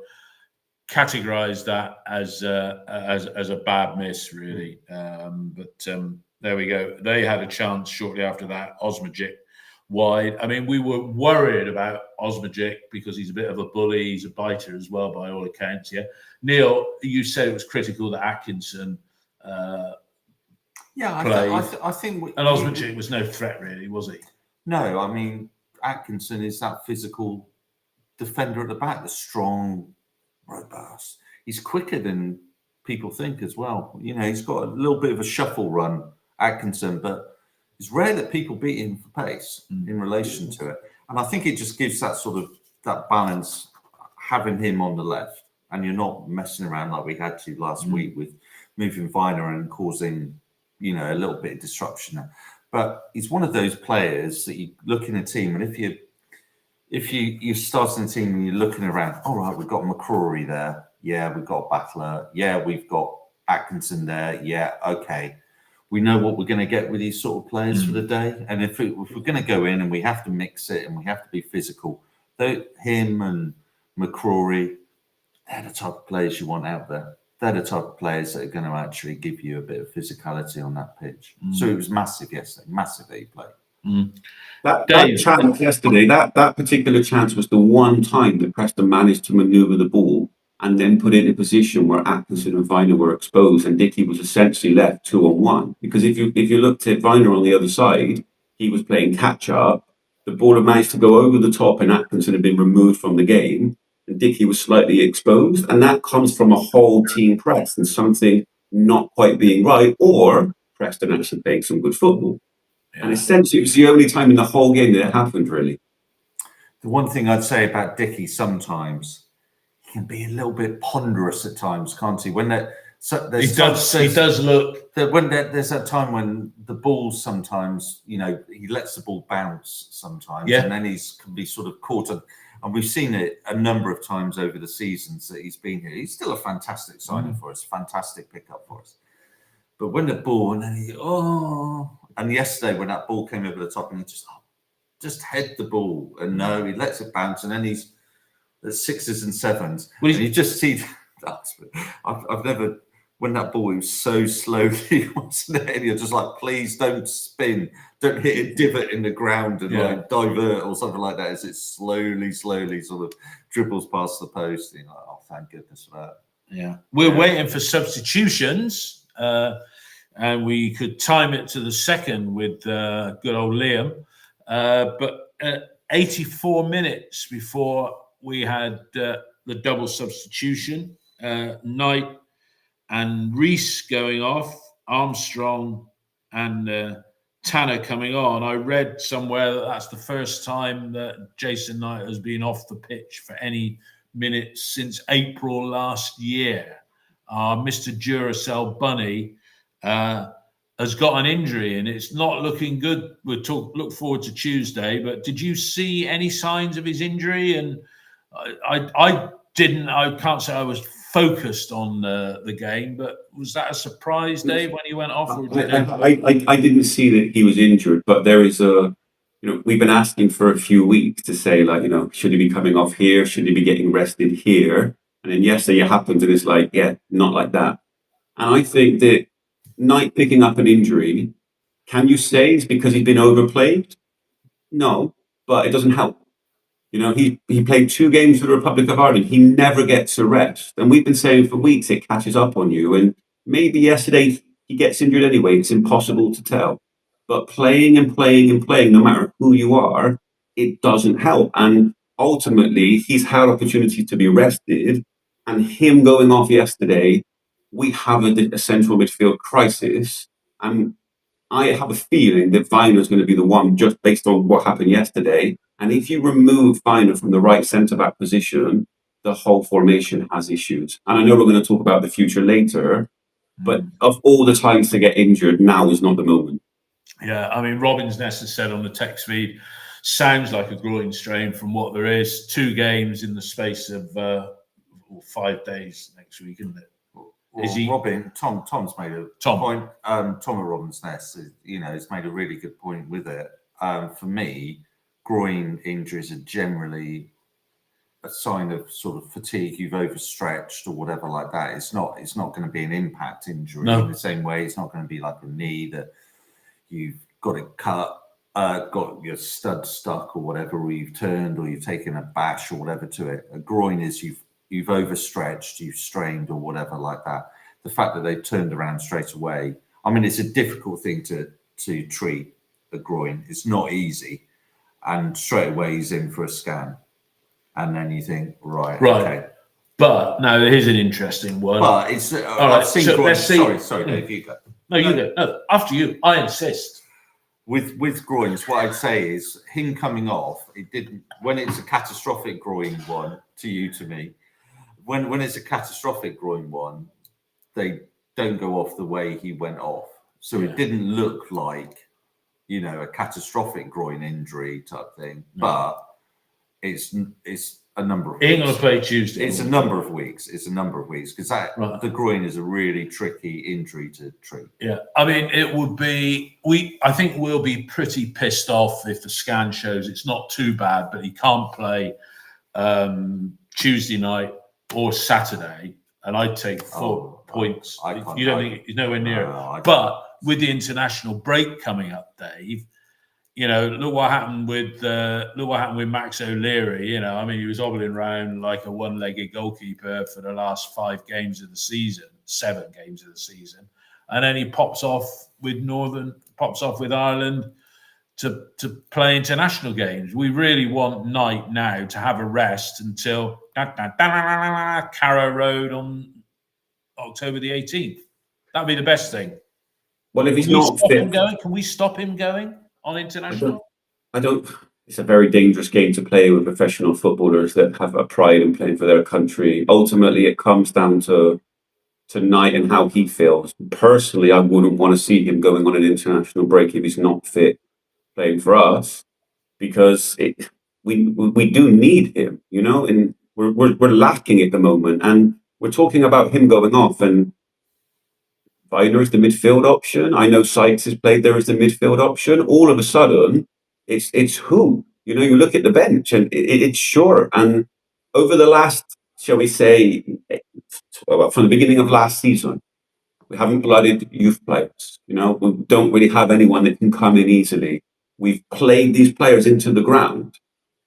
categorized that as a bad miss, really. But there we go. They had a chance shortly after that. Osmajic wide. I mean, we were worried about Osmajic because he's a bit of a bully. He's a biter as well, by all accounts. Yeah, Neil, you said it was critical that Atkinson. I think. And Osmajic was no threat, really, was he? No, I mean, Atkinson is that physical defender at the back, the strong, robust. He's quicker than people think as well. You know, he's got a little bit of a shuffle run, Atkinson, but it's rare that people beat him for pace in relation to it. And I think it just gives that sort of that balance, having him on the left, and you're not messing around like we had to last week with moving Viner and causing, you know, a little bit of disruption there. But he's one of those players that you look in a team, and if you're starting a team and you're looking around, all right, we've got McCrory there. Yeah, we've got Battler. Yeah, we've got Atkinson there. Yeah, okay. We know what we're going to get with these sort of players for the day. And if we're going to go in and we have to mix it and we have to be physical, him and McCrory, they're the type of players you want out there. They're the type of players that are going to actually give you a bit of physicality on that pitch. So it was massive yesterday, massive that he played. That chance yesterday, that particular chance was the one time that Preston managed to manoeuvre the ball and then put it in a position where Atkinson and Viner were exposed, and Dickey was essentially left 2-on-1. Because if you looked at Viner on the other side, he was playing catch up. The ball had managed to go over the top, and Atkinson had been removed from the game, and Dickey was slightly exposed. And that comes from a whole team press and something not quite being right, or Preston actually playing some good football. Yeah. And essentially, it was the only time in the whole game that it happened, really. The one thing I'd say about Dickey sometimes, he can be a little bit ponderous at times, can't he? When he does look. When there's that time when the ball sometimes, you know, he lets the ball bounce sometimes, and then can be sort of caught. And we've seen it a number of times over the seasons that he's been here. He's still a fantastic signing for us, fantastic pickup for us. But when the ball, and then and yesterday when that ball came over the top and he just head the ball, and no, he lets it bounce, and then he's at 6s and 7s. Well, and you just see that. I've never, when that ball was so slowly, wasn't it? And you're just like, please don't spin, don't hit a divot in the ground and like divert or something like that. As it slowly sort of dribbles past the post. And you're like, oh, thank goodness for that. Yeah, we're waiting for substitutions. And we could time it to the second with good old Liam. But 84 minutes before we had the double substitution, Knight and Reese going off, Armstrong and Tanner coming on. I read somewhere that that's the first time that Jason Knight has been off the pitch for any minutes since April last year. Mr. Duracell Bunny has has got an injury, and it's not looking good. We'll look forward to Tuesday. But did you see any signs of his injury? And I didn't. I can't say I was focused on the game, but was that a surprise, Dave, when he went off? Or I didn't see that he was injured, but there is a. We've been asking for a few weeks to say, like, should he be coming off here? Should he be getting rested here? And then yesterday it happens, and it's like, yeah, not like that. And I think that Knight picking up an injury, can you say it's because he's been overplayed? No, but it doesn't help. He played 2 games for the Republic of Ireland. He never gets a rest. And we've been saying for weeks it catches up on you. And maybe yesterday he gets injured anyway. It's impossible to tell. But playing and playing and playing, no matter who you are, it doesn't help. And ultimately, he's had opportunity to be rested. And him going off yesterday, we have a central midfield crisis. And I have a feeling that Viner is going to be the one, just based on what happened yesterday. And if you remove Viner from the right centre-back position, the whole formation has issues. And I know we're going to talk about the future later, but of all the times to get injured, now is not the moment. Yeah, I mean, Robin's Nest has said on the text feed, sounds like a groin strain from what there is. 2 games in the space of 5 days next week, isn't it? Well, is he Robin? Tom's made a point. Tom at Robin's Nest, has made a really good point with it. For me, groin injuries are generally a sign of sort of fatigue. You've overstretched or whatever like that. It's not going to be an impact injury in the same way. It's not going to be like a knee that you've got it cut, got your stud stuck or whatever, or you've turned or you've taken a bash or whatever to it. A groin is you've overstretched, you've strained or whatever like that. The fact that they've turned around straight away, I mean, it's a difficult thing to treat a groin. It's not easy. And straight away he's in for a scan. And then you think, right. Okay. But now here's an interesting one. But it's I've seen so groins. Sorry, Dave, you go. No, you go. No, after you. I insist. With groins, what I'd say is him coming off, it didn't when it's a catastrophic groin one, to me, when it's a catastrophic groin one, they don't go off the way he went off. So it didn't look like, a catastrophic groin injury type thing. But it's a number of weeks. He ain't going to play Tuesday. It's a number of weeks. Because the groin is a really tricky injury to treat. Yeah, I mean, it would be. I think we'll be pretty pissed off if the scan shows it's not too bad, but he can't play Tuesday night or Saturday, and I'd take 4 points. You don't think he's nowhere near it? But with the international break coming up, Dave. Look what happened with Max O'Leary. I mean, he was hobbling around like a one-legged goalkeeper for the last 5 games of the season, 7 games of the season, and then he pops off with Ireland to play international games. We really want Knight now to have a rest until Carrow Road on October the 18th. That'd be the best thing. Well, if he's not fit, can we stop him going on international? I don't. It's a very dangerous game to play with professional footballers that have a pride in playing for their country. Ultimately, it comes down to Knight and how he feels. Personally, I wouldn't want to see him going on an international break if he's not fit playing for us, because we do need him, and we're lacking at the moment. And we're talking about him going off, and Viner is the midfield option. I know Sykes has played there as the midfield option. All of a sudden, it's who? You look at the bench and it's short. And over the last, shall we say, from the beginning of last season, we haven't blooded youth players. We don't really have anyone that can come in easily. We've played these players into the ground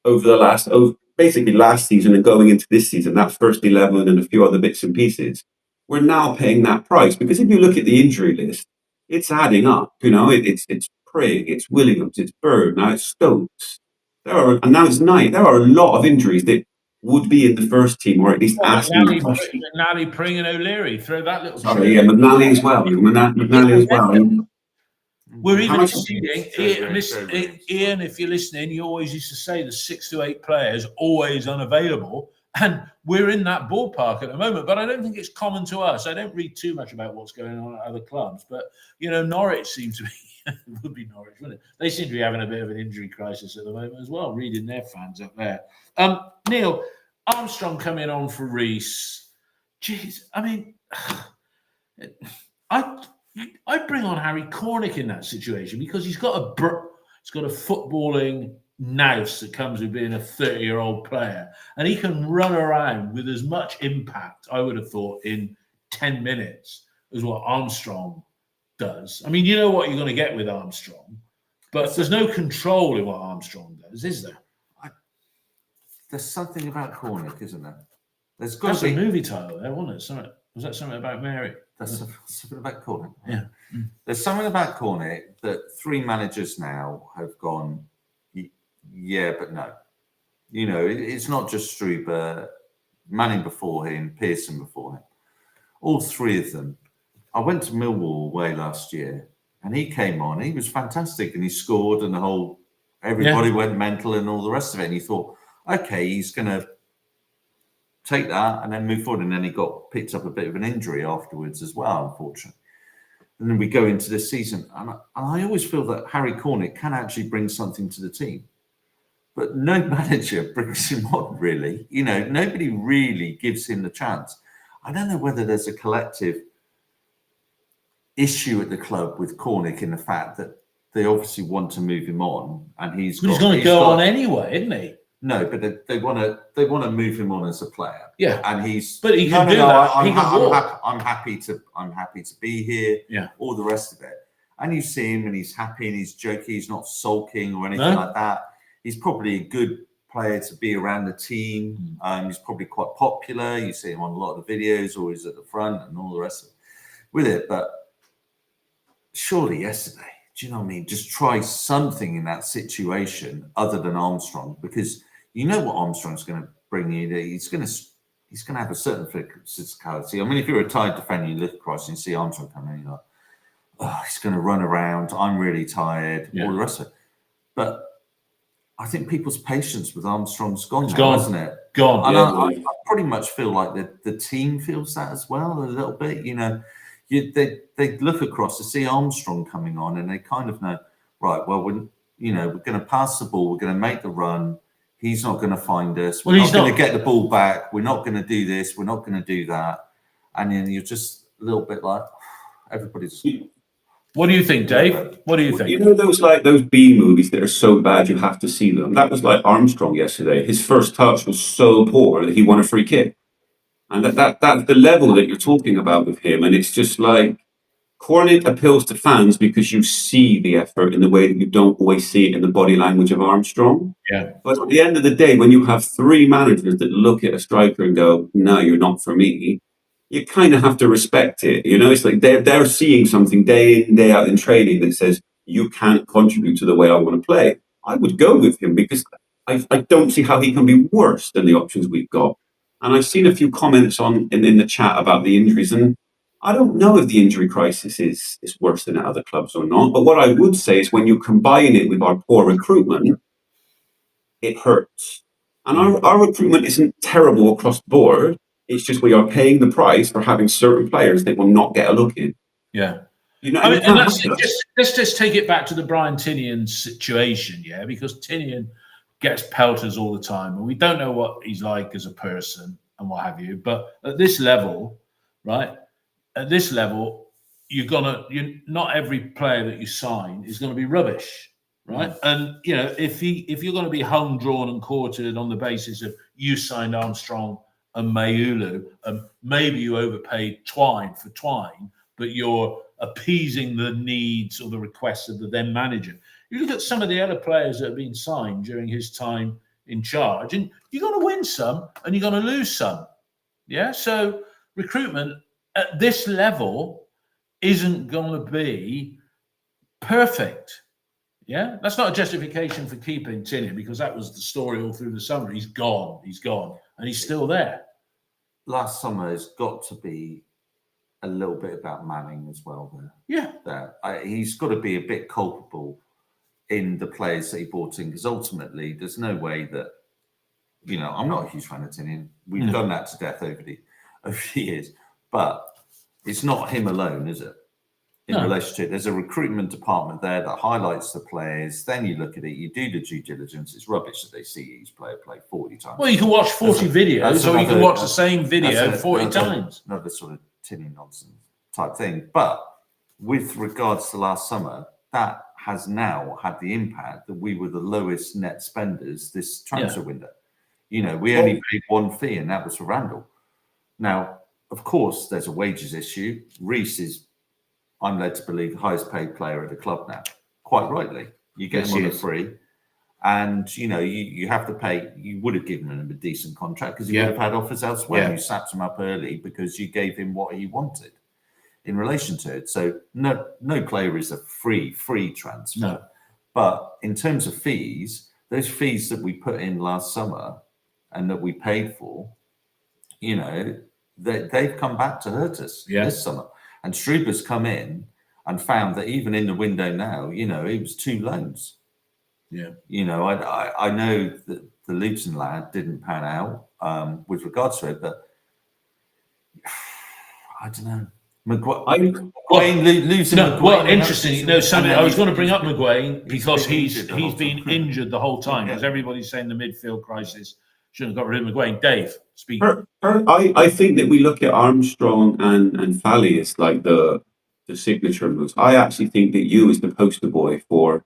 over the basically last season and going into this season, that first 11 and a few other bits and pieces. We're now paying that price, because if you look at the injury list, it's adding up. It's Prigg, it's Williams, it's Bird, now it's Stokes. And now it's Knight. There are a lot of injuries that would be in the first team, or at least asking the question. McNally, Pring, and O'Leary. Throw that little. Sorry, McNally as well. McNally as well. We're even seeing Ian. If you're listening, you always used to say the 6 to 8 players always unavailable. And we're in that ballpark at the moment, but I don't think it's common to us. I don't read too much about what's going on at other clubs, but Norwich seems to be. It would be Norwich, wouldn't it? They seem to be having a bit of an injury crisis at the moment as well. Reading their fans up there. Neil Armstrong coming on for Reece. Jeez, I mean, I bring on Harry Cornick in that situation because he's got a footballing nous that comes with being a 30-year-old player, and he can run around with as much impact, I would have thought, in 10 minutes as what Armstrong does. I mean, you know what you're going to get with Armstrong, but there's no control in what Armstrong does, is there? There's something about Cornick, isn't there? There's got a movie title there, wasn't it? Was that something about Mary? That's something about Cornick. Yeah. There's something about Cornick that 3 managers now have gone, yeah, but no. It's not just Struber, Manning before him, Pearson before him. All 3 of them. I went to Millwall away last year, and he came on. He was fantastic, and he scored, and everybody went mental, and all the rest of it. And you thought, okay, he's going to take that and then move forward. And then he got picked up a bit of an injury afterwards as well, unfortunately. And then we go into this season, and I always feel that Harry Cornick can actually bring something to the team, but no manager brings him on, really. Nobody really gives him the chance. I don't know whether there's a collective issue at the club with Cornick in the fact that they obviously want to move him on, and he's going to go on anyway, isn't he? No, but they want to move him on as a player. Yeah, and he's. But he can do that. I'm happy to be here. Yeah, all the rest of it, and you see him, and he's happy, and he's joking. He's not sulking or anything like that. He's probably a good player to be around the team. He's probably quite popular. You see him on a lot of the videos, always at the front, and all the rest of it with it. But surely yesterday, do you know what I mean? Just try something in that situation other than Armstrong, because you know what Armstrong's going to bring you. He's going to have a certain physicality. I mean, if you're a tired defender, you look across and you see Armstrong coming in, you're like, oh, he's going to run around. I'm really tired. All the rest of it. But I think people's patience with Armstrong's gone, hasn't it? Gone. And I pretty much feel like the team feels that as well a little bit. They look across to see Armstrong coming on, and they kind of know, right, well, we're going to pass the ball, we're going to make the run. He's not going to find us. We're not going to get the ball back. We're not going to do this. We're not going to do that. And then you're just a little bit like, everybody's. What do you think, Dave? What do you think? Those B movies that are so bad you have to see them. That was like Armstrong yesterday. His first touch was so poor that he won a free kick. And that's the level that you're talking about with him. And it's just like Cornick appeals to fans because you see the effort in the way that you don't always see it in the body language of Armstrong. Yeah. But at the end of the day, when you have 3 managers that look at a striker and go, no, you're not for me, you kind of have to respect it. It's like they're seeing something day in, day out in training that says, you can't contribute to the way I want to play. I would go with him because I don't see how he can be worse than the options we've got. And I've seen a few comments in the chat about the injuries, and I don't know if the injury crisis is worse than at other clubs or not. But what I would say is when you combine it with our poor recruitment, it hurts. And our recruitment isn't terrible across the board. It's just we are paying the price for having certain players that will not get a look in. Yeah. Let's just take it back to the Brian Tinian situation, yeah, because Tinian gets pelters all the time, and we don't know what he's like as a person and what have you. But at this level, right? At this level, not every player that you sign is going to be rubbish, right? And if you're going to be hung, drawn, and quartered on the basis of you signed Armstrong and Mayulu, and maybe you overpaid Twine for Twine, but you're appeasing the needs or the requests of the then manager. You look at some of the other players that have been signed during his time in charge, and you're going to win some and you're going to lose some. Yeah. So recruitment at this level isn't going to be perfect. Yeah. That's not a justification for keeping Tinian, because that was the story all through the summer. He's gone. And he's still there. Last summer has got to be a little bit about Manning as well. He's got to be a bit culpable in the players that he brought in, because ultimately there's no way that You know, I'm not a huge fan of Tinian. We've done that to death over the years, but it's not him alone, is it? In relation to it, there's a recruitment department there that highlights the players. Then you look at it, you do the due diligence. It's rubbish that they see each player play 40 times. Well, you can watch 40 videos, or you can watch the same video 40 times. Another sort of Tinian nonsense type thing. But with regards to last summer, that has now had the impact that we were the lowest net spenders this transfer window. You know, we only paid one fee, and that was for Randall. Now, of course, there's a wages issue. Reece is, I'm led to believe, the highest paid player at the club now. Quite rightly. You get him on a free. And, you know, you have to pay. You would have given him a decent contract because he would have had offers elsewhere. You snapped him up early because you gave him what he wanted in relation to it. So no player is a free transfer. No. But in terms of fees, those fees that we put in last summer and that we paid for, you know, they've come back to hurt us this summer. And Struber's come in and found that even in the window now, you know, it was 2 loans. Yeah. You know, I know that the Luton lad didn't pan out with regards to it, but I don't know. McGuane losing. No, well, interesting. You know, something I was going to bring up McGuane because he's been injured the whole time because everybody's saying the midfield crisis shouldn't have got rid of McGuane. Dave, speak. I think that we look at Armstrong and Fally as like the signature moves. I actually think that you is the poster boy for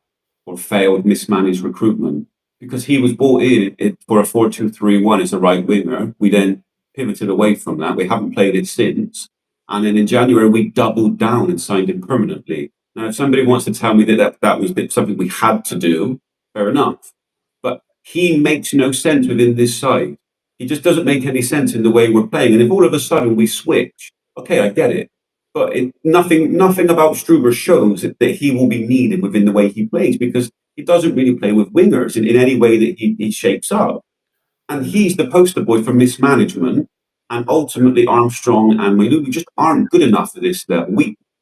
failed, mismanaged recruitment because he was brought in for a 4-2-3-1 as a right winger. We then pivoted away from that. We haven't played it since. And then in January, we doubled down and signed him permanently. Now, if somebody wants to tell me that was something we had to do, fair enough. But he makes no sense within this side. He just doesn't make any sense in the way we're playing. And if all of a sudden we switch, okay, I get it. But nothing about Struber shows that he will be needed within the way he plays because he doesn't really play with wingers in any way that he shapes up. And he's the poster boy for mismanagement. And ultimately, Armstrong and Mailulu just aren't good enough at this level.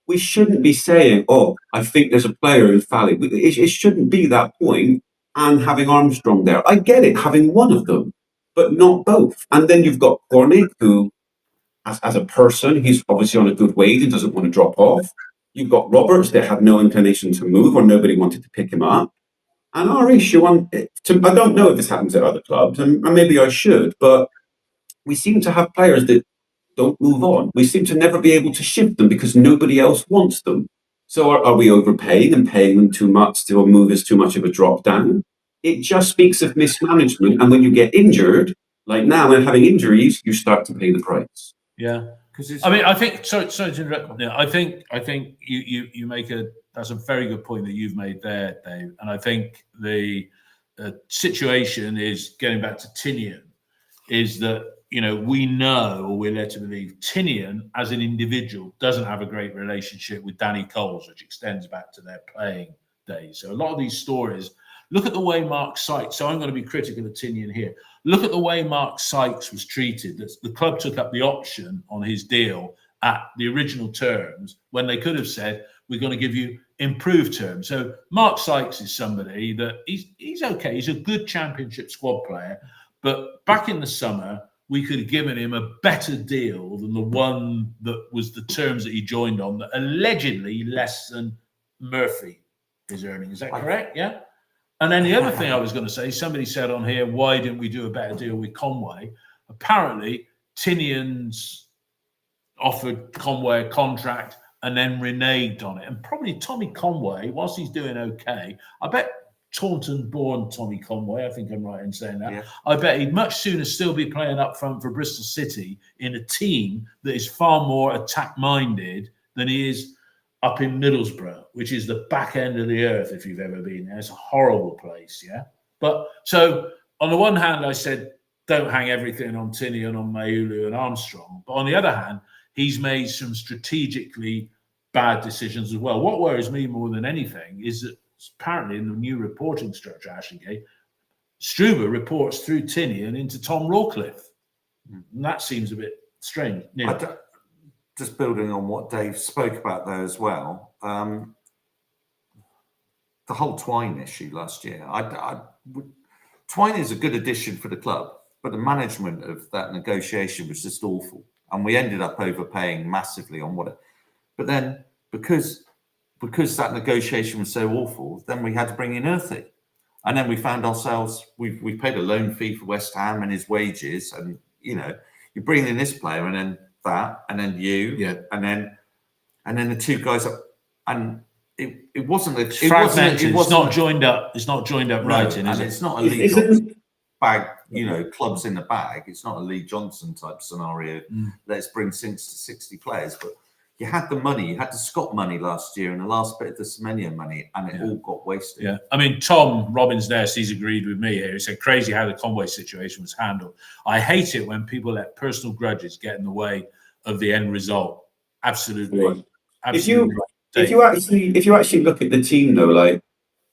We shouldn't be saying, "Oh, I think there's a player in Fally." It shouldn't be that point. And having Armstrong there, I get it, having one of them, but not both. And then you've got Cornick, who, as a person, he's obviously on a good wage and doesn't want to drop off. You've got Roberts that had no inclination to move, or nobody wanted to pick him up. And our issue I don't know if this happens at other clubs, and maybe I should, but we seem to have players that don't move on. We seem to never be able to shift them because nobody else wants them. So are we overpaying and paying them too much to move as too much of a drop down? It just speaks of mismanagement. And when you get injured, like now, and having injuries, you start to pay the price. Yeah, because I mean, I think sorry to interrupt. Yeah, I think you make that's a very good point that you've made there, Dave. And I think the situation is getting back to Tinian, is that, you know, we know, or we're led to believe, Tinian as an individual doesn't have a great relationship with Danny Coles, which extends back to their playing days. So a lot of these stories, look at the way Mark Sykes, so I'm going to be critical of Tinian here. Look at the way Mark Sykes was treated. The club took up the option on his deal at the original terms when they could have said, we're going to give you improved terms. So Mark Sykes is somebody that he's okay. He's a good championship squad player. But back in the summer, we could have given him a better deal than the one that was the terms that he joined on, that allegedly less than Murphy is earning. Is that correct? Yeah. And then the other thing I was going to say, somebody said on here, why didn't we do a better deal with Conway? Apparently, Tinian's offered Conway a contract and then reneged on it. And probably Tommy Conway, whilst he's doing okay, I bet Taunton-born Tommy Conway, I think I'm right in saying that. Yeah. I bet he'd much sooner still be playing up front for Bristol City in a team that is far more attack-minded than he is up in Middlesbrough, which is the back end of the earth, if you've ever been there. It's a horrible place, yeah? But so on the one hand, I said, don't hang everything on Tinian, on Mailulu and Armstrong. But on the other hand, he's made some strategically bad decisions as well. What worries me more than anything is that apparently in the new reporting structure, Ashley, Struber reports through Tinian into Tom Rawcliffe. And that seems a bit strange. Yeah. Just building on what Dave spoke about there as well, the whole Twine issue last year. Twine is a good addition for the club. but the management of that negotiation was just awful, and we ended up overpaying massively on what it. But then because that negotiation was so awful, then we had to bring in Earthy, and then we found ourselves we paid a loan fee for West Ham and his wages, and you bring in this player and then that, and then and then the two guys up, and it wasn't fragmented. It's not joined up. It's not joined up right, and is it? It's not a Lee Johnson bag, clubs in the bag. It's not a Lee Johnson type scenario. Let's bring 60 players, but you had the money. You had the Scott money last year and the last bit of the Semenya money, and it all got wasted. Yeah, I mean, Tom Robbins-Ness, he's agreed with me here. He said, crazy how the Conway situation was handled. I hate it when people let personal grudges get in the way of the end result. Absolutely. Right. Absolutely. If you actually look at the team though, like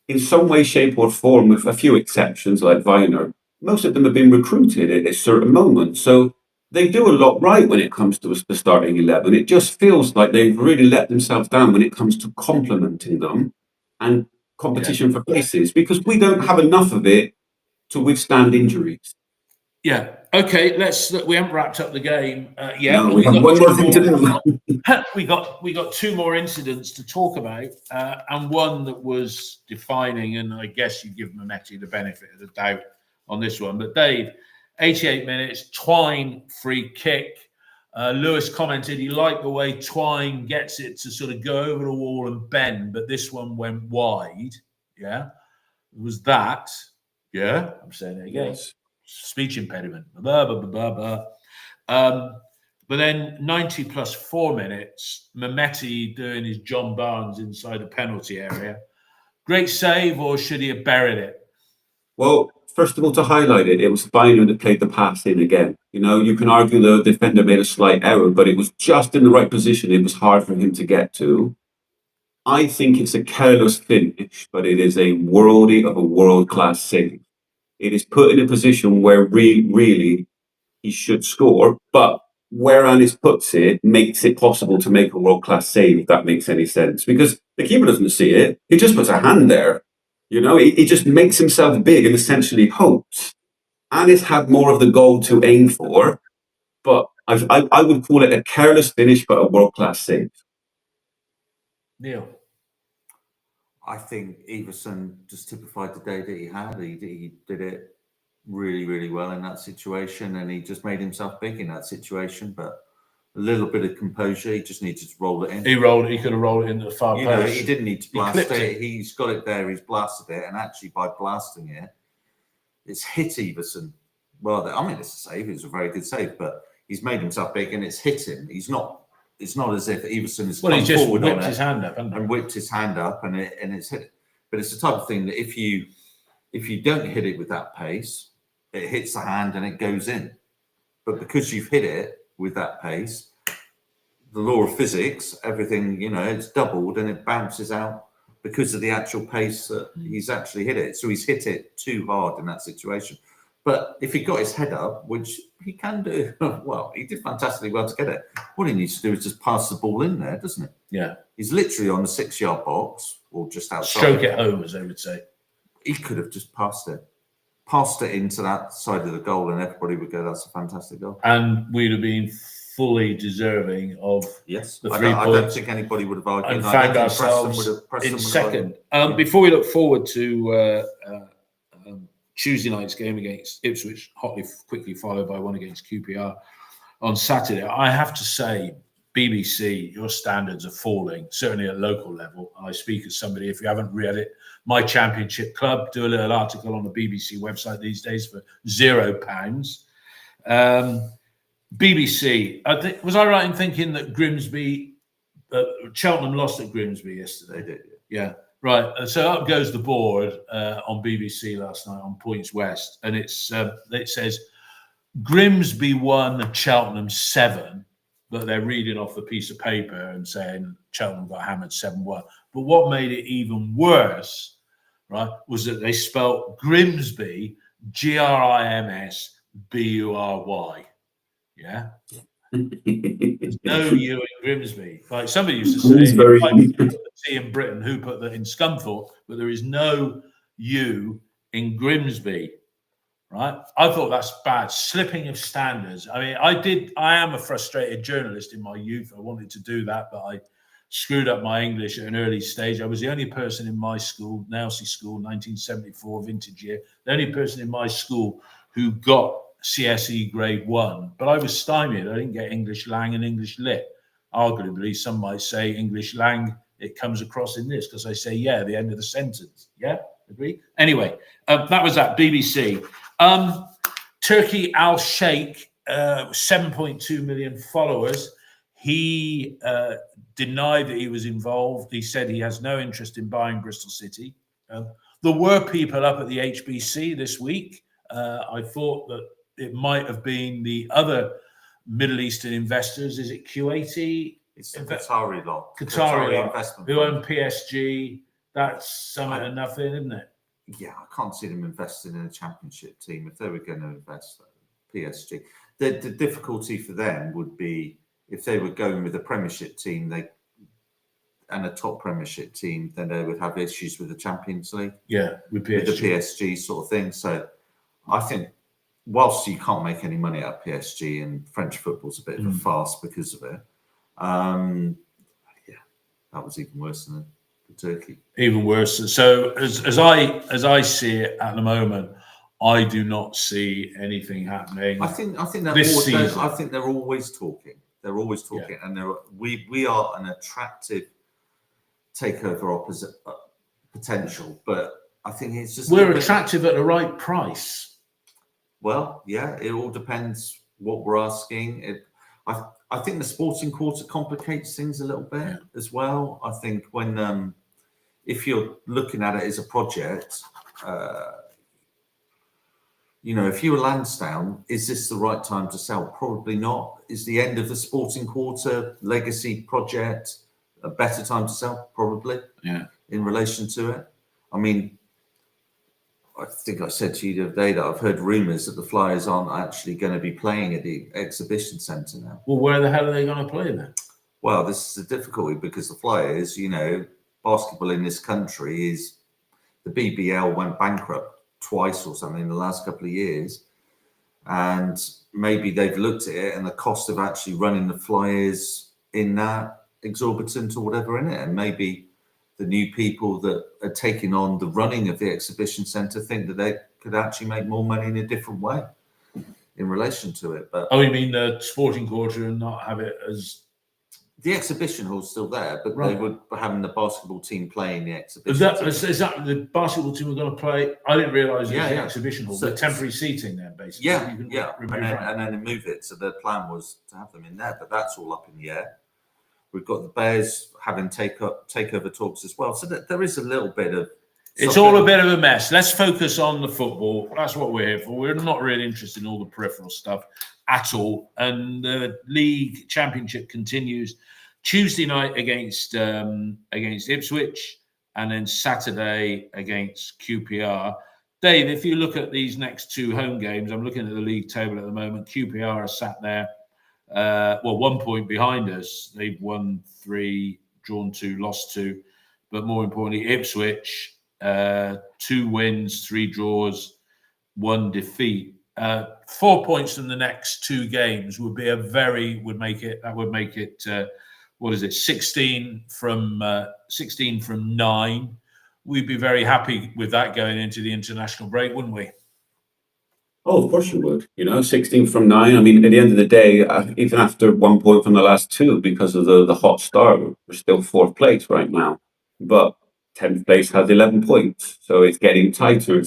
in some way, shape or form, with a few exceptions like Viner, most of them have been recruited at a certain moment. So they do a lot right when it comes to the starting 11. It just feels like they've really let themselves down when it comes to complementing them and competition for places, because we don't have enough of it to withstand injuries. Yeah. Okay. We haven't wrapped up the game yet. No, we have one more thing to do. we got two more incidents to talk about, and one that was defining, and I guess you give Mehmeti the benefit of the doubt on this one. But Dave, 88 minutes, Twine free kick. Lewis commented he liked the way Twine gets it to sort of go over the wall and bend, but this one went wide. Yeah. It was that. Yeah. I'm saying it again. Yes. Speech impediment. Blah, blah, blah, blah, blah. But then 90 plus 4 minutes, Mehmeti doing his John Barnes inside the penalty area. Great save, or should he have buried it? Well, first of all, to highlight it, it was Viner that played the pass in again. You can argue the defender made a slight error, but it was just in the right position. It was hard for him to get to. I think it's a careless finish, but it is a worldie of a world-class save. It is put in a position where really he should score, but where Anis puts it makes it possible to make a world-class save, if that makes any sense. Because the keeper doesn't see it. He just puts a hand there. He just makes himself big and essentially hopes. Anis had more of the goal to aim for, but I would call it a careless finish, but a world-class save. Neil? I think Everson just typified the day that he had. He did it really, really well in that situation, and he just made himself big in that situation. But a little bit of composure, he just needed to roll it in. He could have rolled it into the far post. He didn't need to blast it. He's got it there. He's blasted it, and actually by blasting it, it's hit Everson. Well, it's a save. It was a very good save, but he's made himself big, and it's hit him. It's not as if Everson has come forward whipped his hand up, and whipped his hand up, and it's hit it. But it's the type of thing that if you don't hit it with that pace, it hits the hand and it goes in. But because you've hit it with that pace, the law of physics, everything, it's doubled and it bounces out because of the actual pace that he's actually hit it. So he's hit it too hard in that situation. But if he got his head up, which he can do, well, he did fantastically well to get it. What he needs to do is just pass the ball in there, doesn't it? Yeah. He's literally on the 6-yard box or just outside. Stroke it home, as they would say. He could have just passed it into that side of the goal, and everybody would go, that's a fantastic goal. And we'd have been fully deserving of the 3 points. I don't think anybody would have argued. And found ourselves in second. Before we look forward to Tuesday night's game against Ipswich, quickly followed by one against QPR on Saturday, I have to say, BBC, your standards are falling, certainly at local level. I speak as somebody, if you haven't read it, My Championship Club, do a little article on the BBC website these days for £0. BBC, was I right in thinking that Cheltenham lost at Grimsby yesterday? They did, yeah. Right, so up goes the board on BBC last night on Points West, and it says Grimsby won, Cheltenham 7, but they're reading off the piece of paper and saying Cheltenham got hammered 7-1. But what made it even worse, right, was that they spelt Grimsby Grimsbury. Yeah. There's no U in Grimsby. Like somebody used to say, T in Britain, who put that in Scunthorpe, but there is no U in Grimsby, right? I thought that's bad, slipping of standards. I mean, I am a frustrated journalist in my youth. I wanted to do that, but I screwed up my English at an early stage. I was the only person in my school, Nailsea School, 1974 vintage year, the only person in my school who got CSE grade 1, but I was stymied. I didn't get English Lang and English Lit. Arguably, some might say English Lang, it comes across in this, because I say, yeah, at the end of the sentence. Yeah, agree? Anyway, that was that, BBC. Turkey Al Sheikh, 7.2 million followers. He denied that he was involved. He said he has no interest in buying Bristol City. There were people up at the HBC this week. I thought that it might have been the other Middle Eastern investors. Is it Q80? It's the Qatari lot. Qatari investment who fund. own PSG. That's something and nothing, isn't it? Yeah, I can't see them investing in a championship team if they were going to invest in PSG. The difficulty for them would be if they were going with a Premiership team, and a top Premiership team, then they would have issues with the Champions League. Yeah, with PSG. With the PSG sort of thing. So I think whilst you can't make any money out of PSG, and French football's a bit of a farce because of it, yeah, that was even worse than the Turkey. Even worse. So as I see it at the moment, I do not see anything happening. I think they're this season. I think they're always talking. They're always talking, and we are an attractive takeover potential, but I think it's just we're attractive at the right price. Well, yeah, it all depends what we're asking. I think the sporting quarter complicates things a little bit as well. I think when if you're looking at it as a project, if you were Lansdowne, is this the right time to sell? Probably not. Is the end of the sporting quarter legacy project a better time to sell? Probably. Yeah. In relation to it, I mean, I think I said to you the other day that I've heard rumours that the Flyers aren't actually going to be playing at the exhibition centre now. Well, where the hell are they going to play then? Well, this is a difficulty because the Flyers, basketball in this country is the BBL went bankrupt twice or something in the last couple of years, and maybe they've looked at it and the cost of actually running the Flyers in that exorbitant or whatever in it, and maybe the new people that are taking on the running of the exhibition centre think that they could actually make more money in a different way in relation to it. But you mean the sporting quarter and not have it as the exhibition hall's still there, but right. They would having the basketball team playing the exhibition. Is that the basketball team were going to play? I didn't realise it was the exhibition hall. So, the temporary seating there, basically. And then move it. So the plan was to have them in there, but that's all up in the air. We've got the Bears having takeover talks as well. So there is a little bit of... It's all a bit of a mess. Let's focus on the football. That's what we're here for. We're not really interested in all the peripheral stuff at all. And the league championship continues Tuesday night against Ipswich, and then Saturday against QPR. Dave, if you look at these next two home games, I'm looking at the league table at the moment. QPR are sat there, 1 point behind us. They've won 3, drawn 2, lost 2. But more importantly, Ipswich, 2 wins, 3 draws, 1 defeat. 4 points from the next 2 games would make it 16 from 9. We'd be very happy with that going into the international break, wouldn't we? Oh, of course you would. 16 from 9. I mean, at the end of the day, even after 1 point from the last 2, because of the hot start, we're still 4th place right now. But 10th place has 11 points. So it's getting tighter.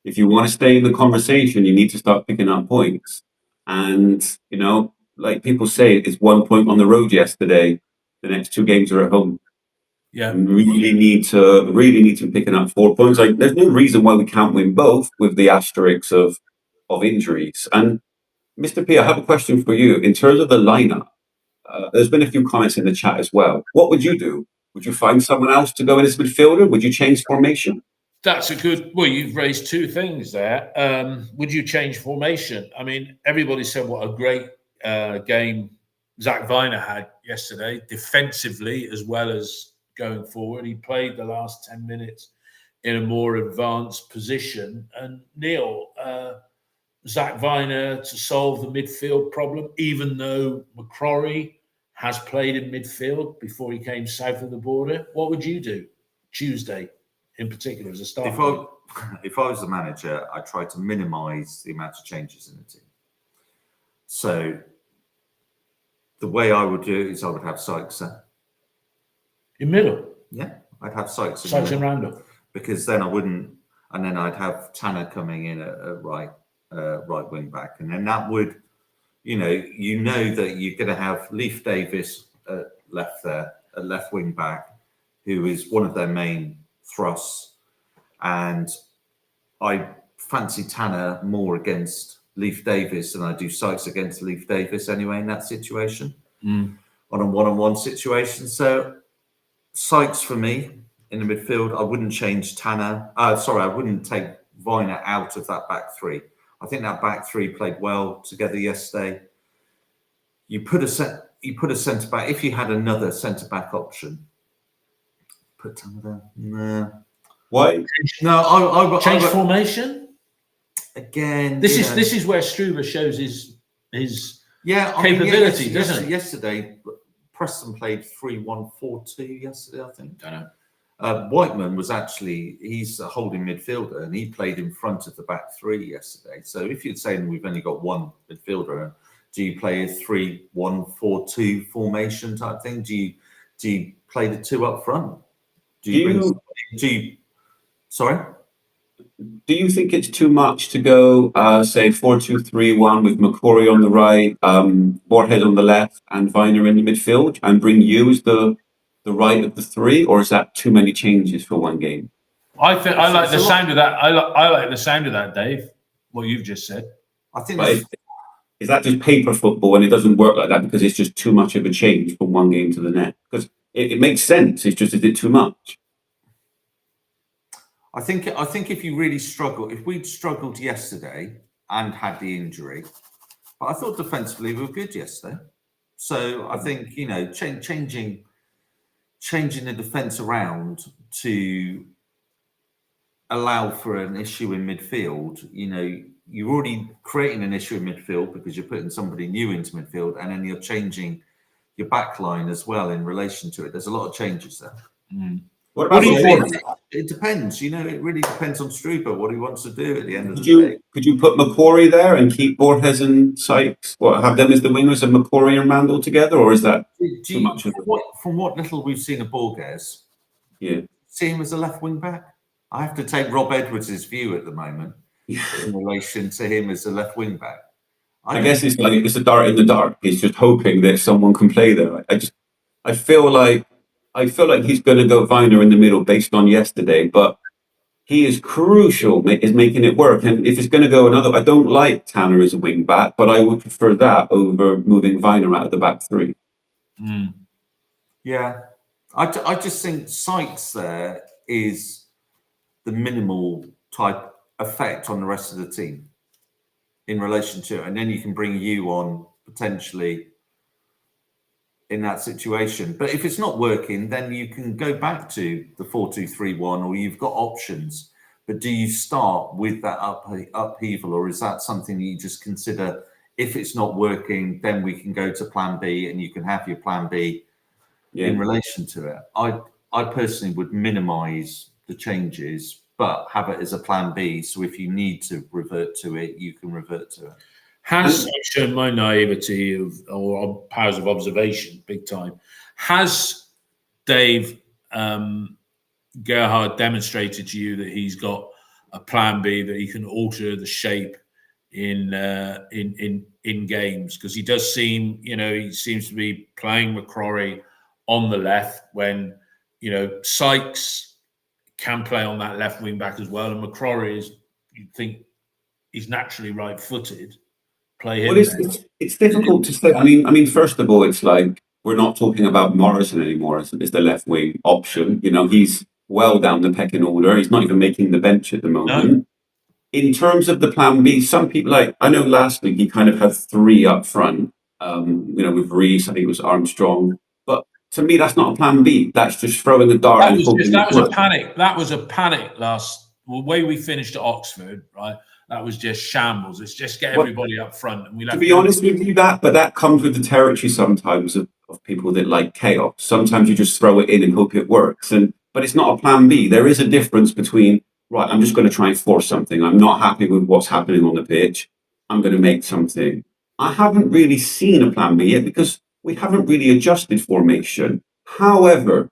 If you want to stay in the conversation, you need to start picking up points. And, like people say, it's 1 point on the road yesterday. The next 2 games are at home. Yeah, Really need to be picking up 4 points. Like, there's no reason why we can't win both with the asterisks of injuries. And Mr. P, I have a question for you. In terms of the lineup, there's been a few comments in the chat as well. What would you do? Would you find someone else to go in as midfielder? Would you change formation? That's a good... Well, you've raised 2 things there. Would you change formation? I mean, everybody said what a great game Zach Viner had yesterday, defensively as well as going forward. He played the last 10 minutes in a more advanced position. And Neil, Zach Viner to solve the midfield problem, even though McCrory has played in midfield before he came south of the border. What would you do Tuesday in particular as a start? If I was the manager, I'd try to minimise the amount of changes in the team. So the way I would do it is I would have Sykes in middle. Yeah, I'd have Sykes and Randall, because then I wouldn't, and then I'd have Tanner coming in at right wing back, and then that would, you know that you're going to have Leif Davis left there at left wing back, who is one of their main thrusts, and I fancy Tanner more against Leif Davis than I do Sykes against Leif Davis anyway in that situation, on a one-on-one situation. So Sykes for me in the midfield. I wouldn't change Tanner. I wouldn't take Viner out of that back three. I think that back three played well together yesterday. You put a centre back. If you had another centre back option, put Tanner there. Nah. Why? No, I change formation again. This is where Struber shows his capability, doesn't it? Yesterday, Preston played 3-1-4-2 yesterday, I think. I know. Whiteman was he's a holding midfielder, and he played in front of the back three yesterday. So if you're saying we've only got one midfielder, do you play a 3-1-4-2 formation type thing? Do you play the two up front? Sorry? Do you think it's too much to go, say, 4-2-3-1 with McCrory on the right, Moorhead on the left, and Viner in the midfield, and bring you as the right of the three, or is that too many changes for one game? I like the sound of that. I like the sound of that, Dave. What you've just said. I think. Is that just paper football, and it doesn't work like that because it's just too much of a change from one game to the next? Because it makes sense. It's just, is it too much? I think if you really struggle, if we'd struggled yesterday and had the injury, but I thought defensively we were good yesterday. So I think changing the defence around to allow for an issue in midfield. You're already creating an issue in midfield because you're putting somebody new into midfield, and then you're changing your back line as well in relation to it. There's a lot of changes there. What about it depends. It really depends on Struber, what he wants to do at the end of the day. Could you put McCrory there and keep Borges and Sykes? Have them as the wingers and McCrory and Randall together, or is that too much of it? From what little we've seen of Borges, see him as a left wing back? I have to take Rob Edwards' view at the moment in relation to him as a left wing back. I guess it's a dart in the dark. He's just hoping that someone can play there. I feel like he's going to go Viner in the middle based on yesterday, but he is crucial, is making it work. And if it's going to go another, I don't like Tanner as a wing back, but I would prefer that over moving Viner out of the back three. Yeah, I just think Sykes there is the minimal type effect on the rest of the team in relation to it, and then you can bring you on potentially in that situation. But if it's not working, then you can go back to the 4-2-3-1, or you've got options. But do you start with that upheaval, or is that something that you just consider, if it's not working, then we can go to plan B, and you can have your plan B in relation to it? I personally would minimise the changes, but have it as a plan B. So if you need to revert to it, you can revert to it. I've shown my naivety or powers of observation big time. Has Dave Gerhard demonstrated to you that he's got a plan B, that he can alter the shape in games? Because he does seem, he seems to be playing McCrory on the left when, Sykes can play on that left wing back as well, and McCrory is, you'd think, he's naturally right-footed. Play him. Well, it's difficult to say. I mean, first of all, it's like we're not talking about Morrison anymore as the left wing option. He's well down the pecking order. He's not even making the bench at the moment. No. In terms of the plan B, some people, I know last week he kind of had three up front. With Reese, I think it was Armstrong. But to me, that's not a plan B. That's just throwing a dart and hoping that it was a works. panic. That was a panic the way we finished at Oxford, right? That was just shambles. It's just get everybody up front. And to be honest with you, that comes with the territory sometimes of people that like chaos. Sometimes you just throw it in and hope it works. But it's not a plan B. There is a difference between, right, I'm just going to try and force something. I'm not happy with what's happening on the pitch. I'm going to make something. I haven't really seen a plan B yet because we haven't really adjusted formation. However,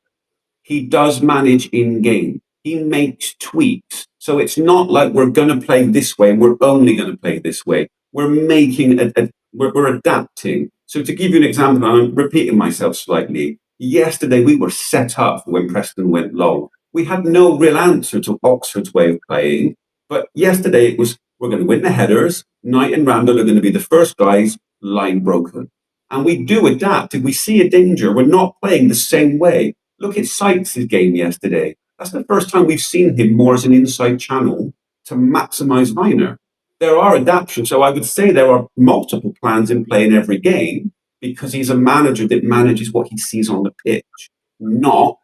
he does manage in game. He makes tweaks. So it's not like we're going to play this way and we're only going to play this way. We're making we're adapting. So to give you an example, and I'm repeating myself slightly. Yesterday we were set up when Preston went long. We had no real answer to Oxford's way of playing. But yesterday it was, we're going to win the headers. Knight and Randall are going to be the first guys, line broken. And we do adapt. If we see a danger, we're not playing the same way. Look at Sykes' game yesterday. That's the first time we've seen him more as an inside channel to maximise Viner. There are adaptations. So I would say there are multiple plans in play in every game because he's a manager that manages what he sees on the pitch, not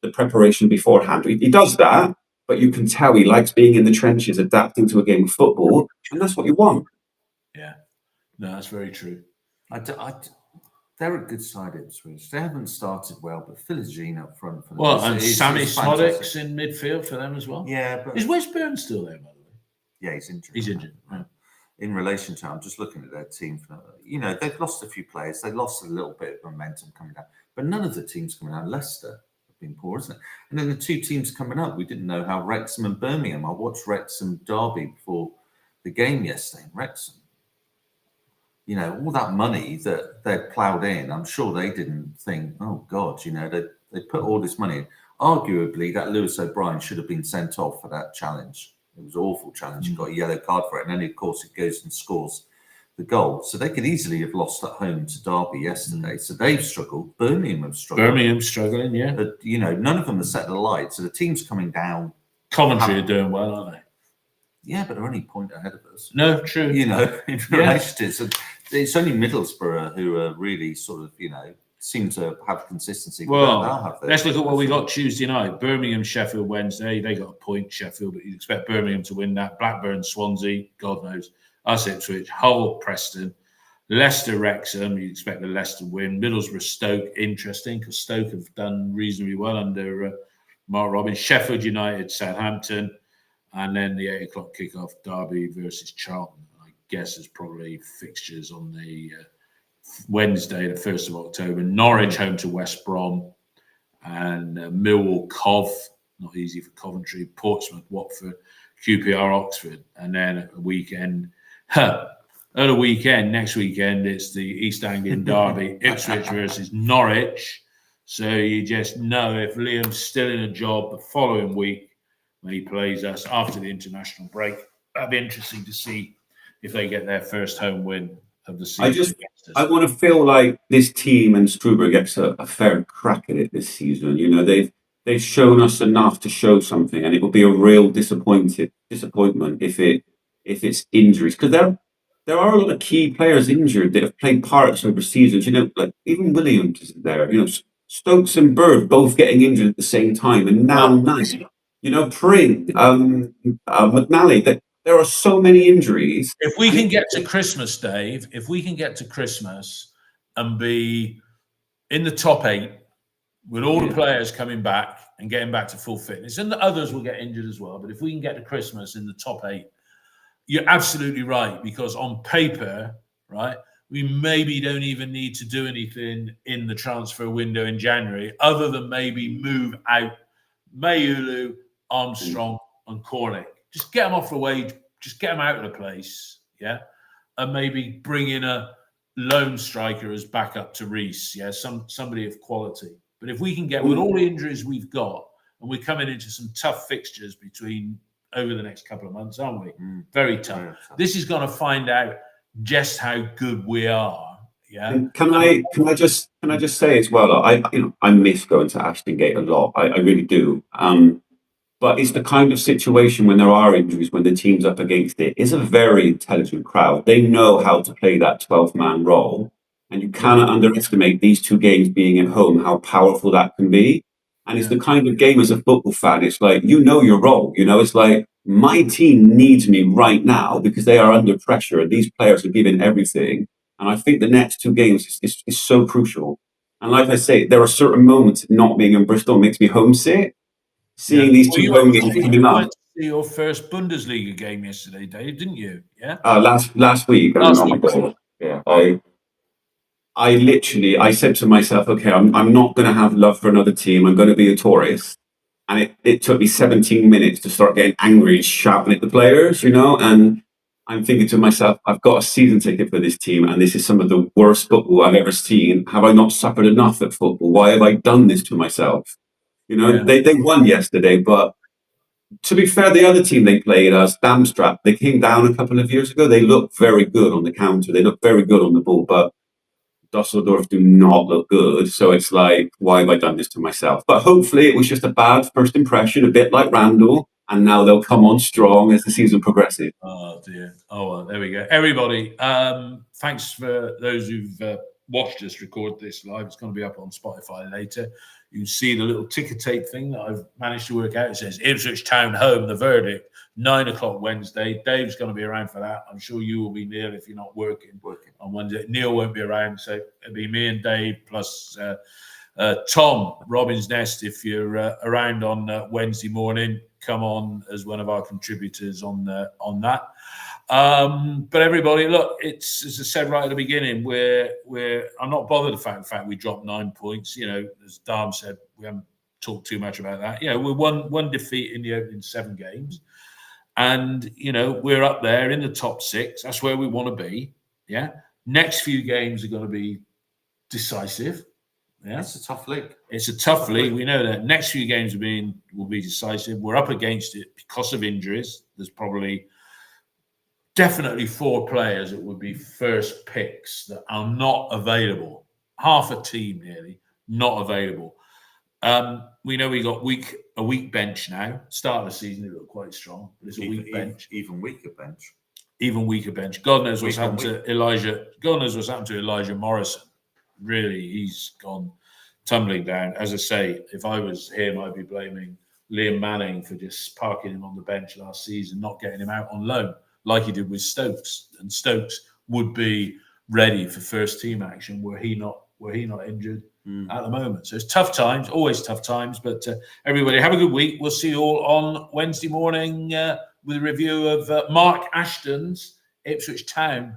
the preparation beforehand. He does that, but you can tell he likes being in the trenches, adapting to a game of football, and that's what you want. Yeah, no, that's very true. They're a good side, Ipswich. They haven't started well, but Philogene up front for them. Well, and Sammy Soddick's in midfield for them as well. Yeah, but is Wes Burns still there, by the way? Yeah, he's injured. He's injured. Right. In relation to, I'm just looking at their team. They've lost a few players. They lost a little bit of momentum coming down, but none of the teams coming down. Leicester have been poor, isn't it? And then the two teams coming up, we didn't know how Wrexham and Birmingham. I watched Wrexham Derby before the game yesterday. Wrexham. All that money that they'd ploughed in, I'm sure they didn't think, oh, God, they put all this money in. Arguably, that Lewis O'Brien should have been sent off for that challenge. It was an awful challenge. He got a yellow card for it. And then, of course, it goes and scores the goal. So they could easily have lost at home to Derby yesterday. So they've struggled. Birmingham have struggled. Birmingham's struggling, yeah. But, none of them have set the light. So the team's coming down. Coventry are doing well, aren't they? Yeah, but they're only a point ahead of us. No, true. In relation to it. So it's only Middlesbrough who are really sort of, seem to have consistency. Well, let's look at what we got Tuesday night. Birmingham, Sheffield Wednesday. They got a point, Sheffield, but you'd expect Birmingham to win that. Blackburn, Swansea, God knows. Us, Ipswich, Hull, Preston, Leicester, Wrexham. You'd expect the Leicester win. Middlesbrough, Stoke, interesting because Stoke have done reasonably well under Mark Robins. Sheffield United, Southampton. And then the 8 o'clock kickoff, Derby versus Charlton. I guess there's probably fixtures on the Wednesday, the 1st of October. Norwich home to West Brom. And Millwall, Cov. Not easy for Coventry. Portsmouth, Watford, QPR, Oxford. And then at the weekend, next weekend, it's the East Anglian Derby, Ipswich versus Norwich. So you just know if Liam's still in a job the following week, when he plays us after the international break. That'd be interesting to see if they get their first home win of the season. I want to feel like this team and Struber gets a fair crack at it this season. They've shown us enough to show something, and it will be a real disappointment if it's injuries, because there are a lot of key players injured that have played parts over seasons. Like even Williams isn't there. Stokes and Bird both getting injured at the same time, and now nice. Pring, McNally, that there are so many injuries. If we can get to Christmas, Dave, and be in the top 8 with all the players coming back and getting back to full fitness, and the others will get injured as well, but if we can get to Christmas in the top 8, you're absolutely right, because on paper, right, we maybe don't even need to do anything in the transfer window in January other than maybe move out Mayulu, Armstrong and Cornick. Just get them off the wage. Just get them out of the place, yeah? And maybe bring in a lone striker as backup to Reece, yeah? Somebody of quality. But if we can get, with all the injuries we've got, and we're coming into some tough fixtures over the next couple of months, aren't we? Very tough. This is going to find out just how good we are, yeah? And can I just say as well, I miss going to Ashton Gate a lot. I really do. But it's the kind of situation when there are injuries, when the team's up against it. It's a very intelligent crowd. They know how to play that 12-man role. And you cannot underestimate these two games being at home, how powerful that can be. And it's the kind of game as a football fan, it's like, you know your role. You know, it's like, my team needs me right now because they are under pressure and these players are giving everything. And I think the next two games is so crucial. And like I say, there are certain moments not being in Bristol makes me homesick. Seeing these two home games coming you up. went to see your first Bundesliga game yesterday, Dave, didn't you? Yeah. Last week. Last Oh my week. God. Yeah. I said to myself, okay, I'm not going to have love for another team. I'm going to be a tourist. And it took me 17 minutes to start getting angry and shouting at the players, you know? And I'm thinking to myself, I've got a season ticket for this team, and this is some of the worst football I've ever seen. Have I not suffered enough at football? Why have I done this to myself? You know, they won yesterday, but to be fair, the other team they played, Damstrap, they came down a couple of years ago. They looked very good on the counter. They looked very good on the ball, but Dusseldorf do not look good. So it's like, why have I done this to myself? But hopefully it was just a bad first impression, a bit like Randall. And now they'll come on strong as the season progresses. Oh, dear. Oh, well, there we go. Everybody, thanks for those who've watched us record this live. It's going to be up on Spotify later. You can see the little ticker tape thing that I've managed to work out. It says Ipswich Town home, the verdict, 9 o'clock Wednesday. Dave's going to be around for that. I'm sure you will be, Neil, if you're not working on Wednesday. Neil won't be around, so it'll be me and Dave plus Tom, Robin's Nest. If you're around on Wednesday morning, come on as one of our contributors on that. But everybody, look, it's, as I said right at the beginning, I'm not bothered the fact we dropped 9 points. You know, as Dom said, we haven't talked too much about that. You know, we're one defeat in the opening 7 games, and you know we're up there in the top 6. That's where we want to be. Yeah. Next few games are going to be decisive. Yeah, it's a tough league. It's a tough league. We know that. Next few games will be decisive. We're up against it because of injuries. There's definitely 4 players that would be first picks that are not available. Half a team nearly not available. We know we got a weak bench now. Start of the season it looked quite strong, but it's a weak bench. Even weaker bench. Even weaker bench. God knows what's happened to Elijah. God knows what's happened to Elijah Morrison. Really, he's gone tumbling down. As I say, if I was him, I'd be blaming Liam Manning for just parking him on the bench last season, not getting him out on loan like he did with Stokes. And Stokes would be ready for first team action were he not injured at the moment. So it's tough times, always tough times. But everybody, have a good week. We'll see you all on Wednesday morning with a review of Mark Ashton's Ipswich Town.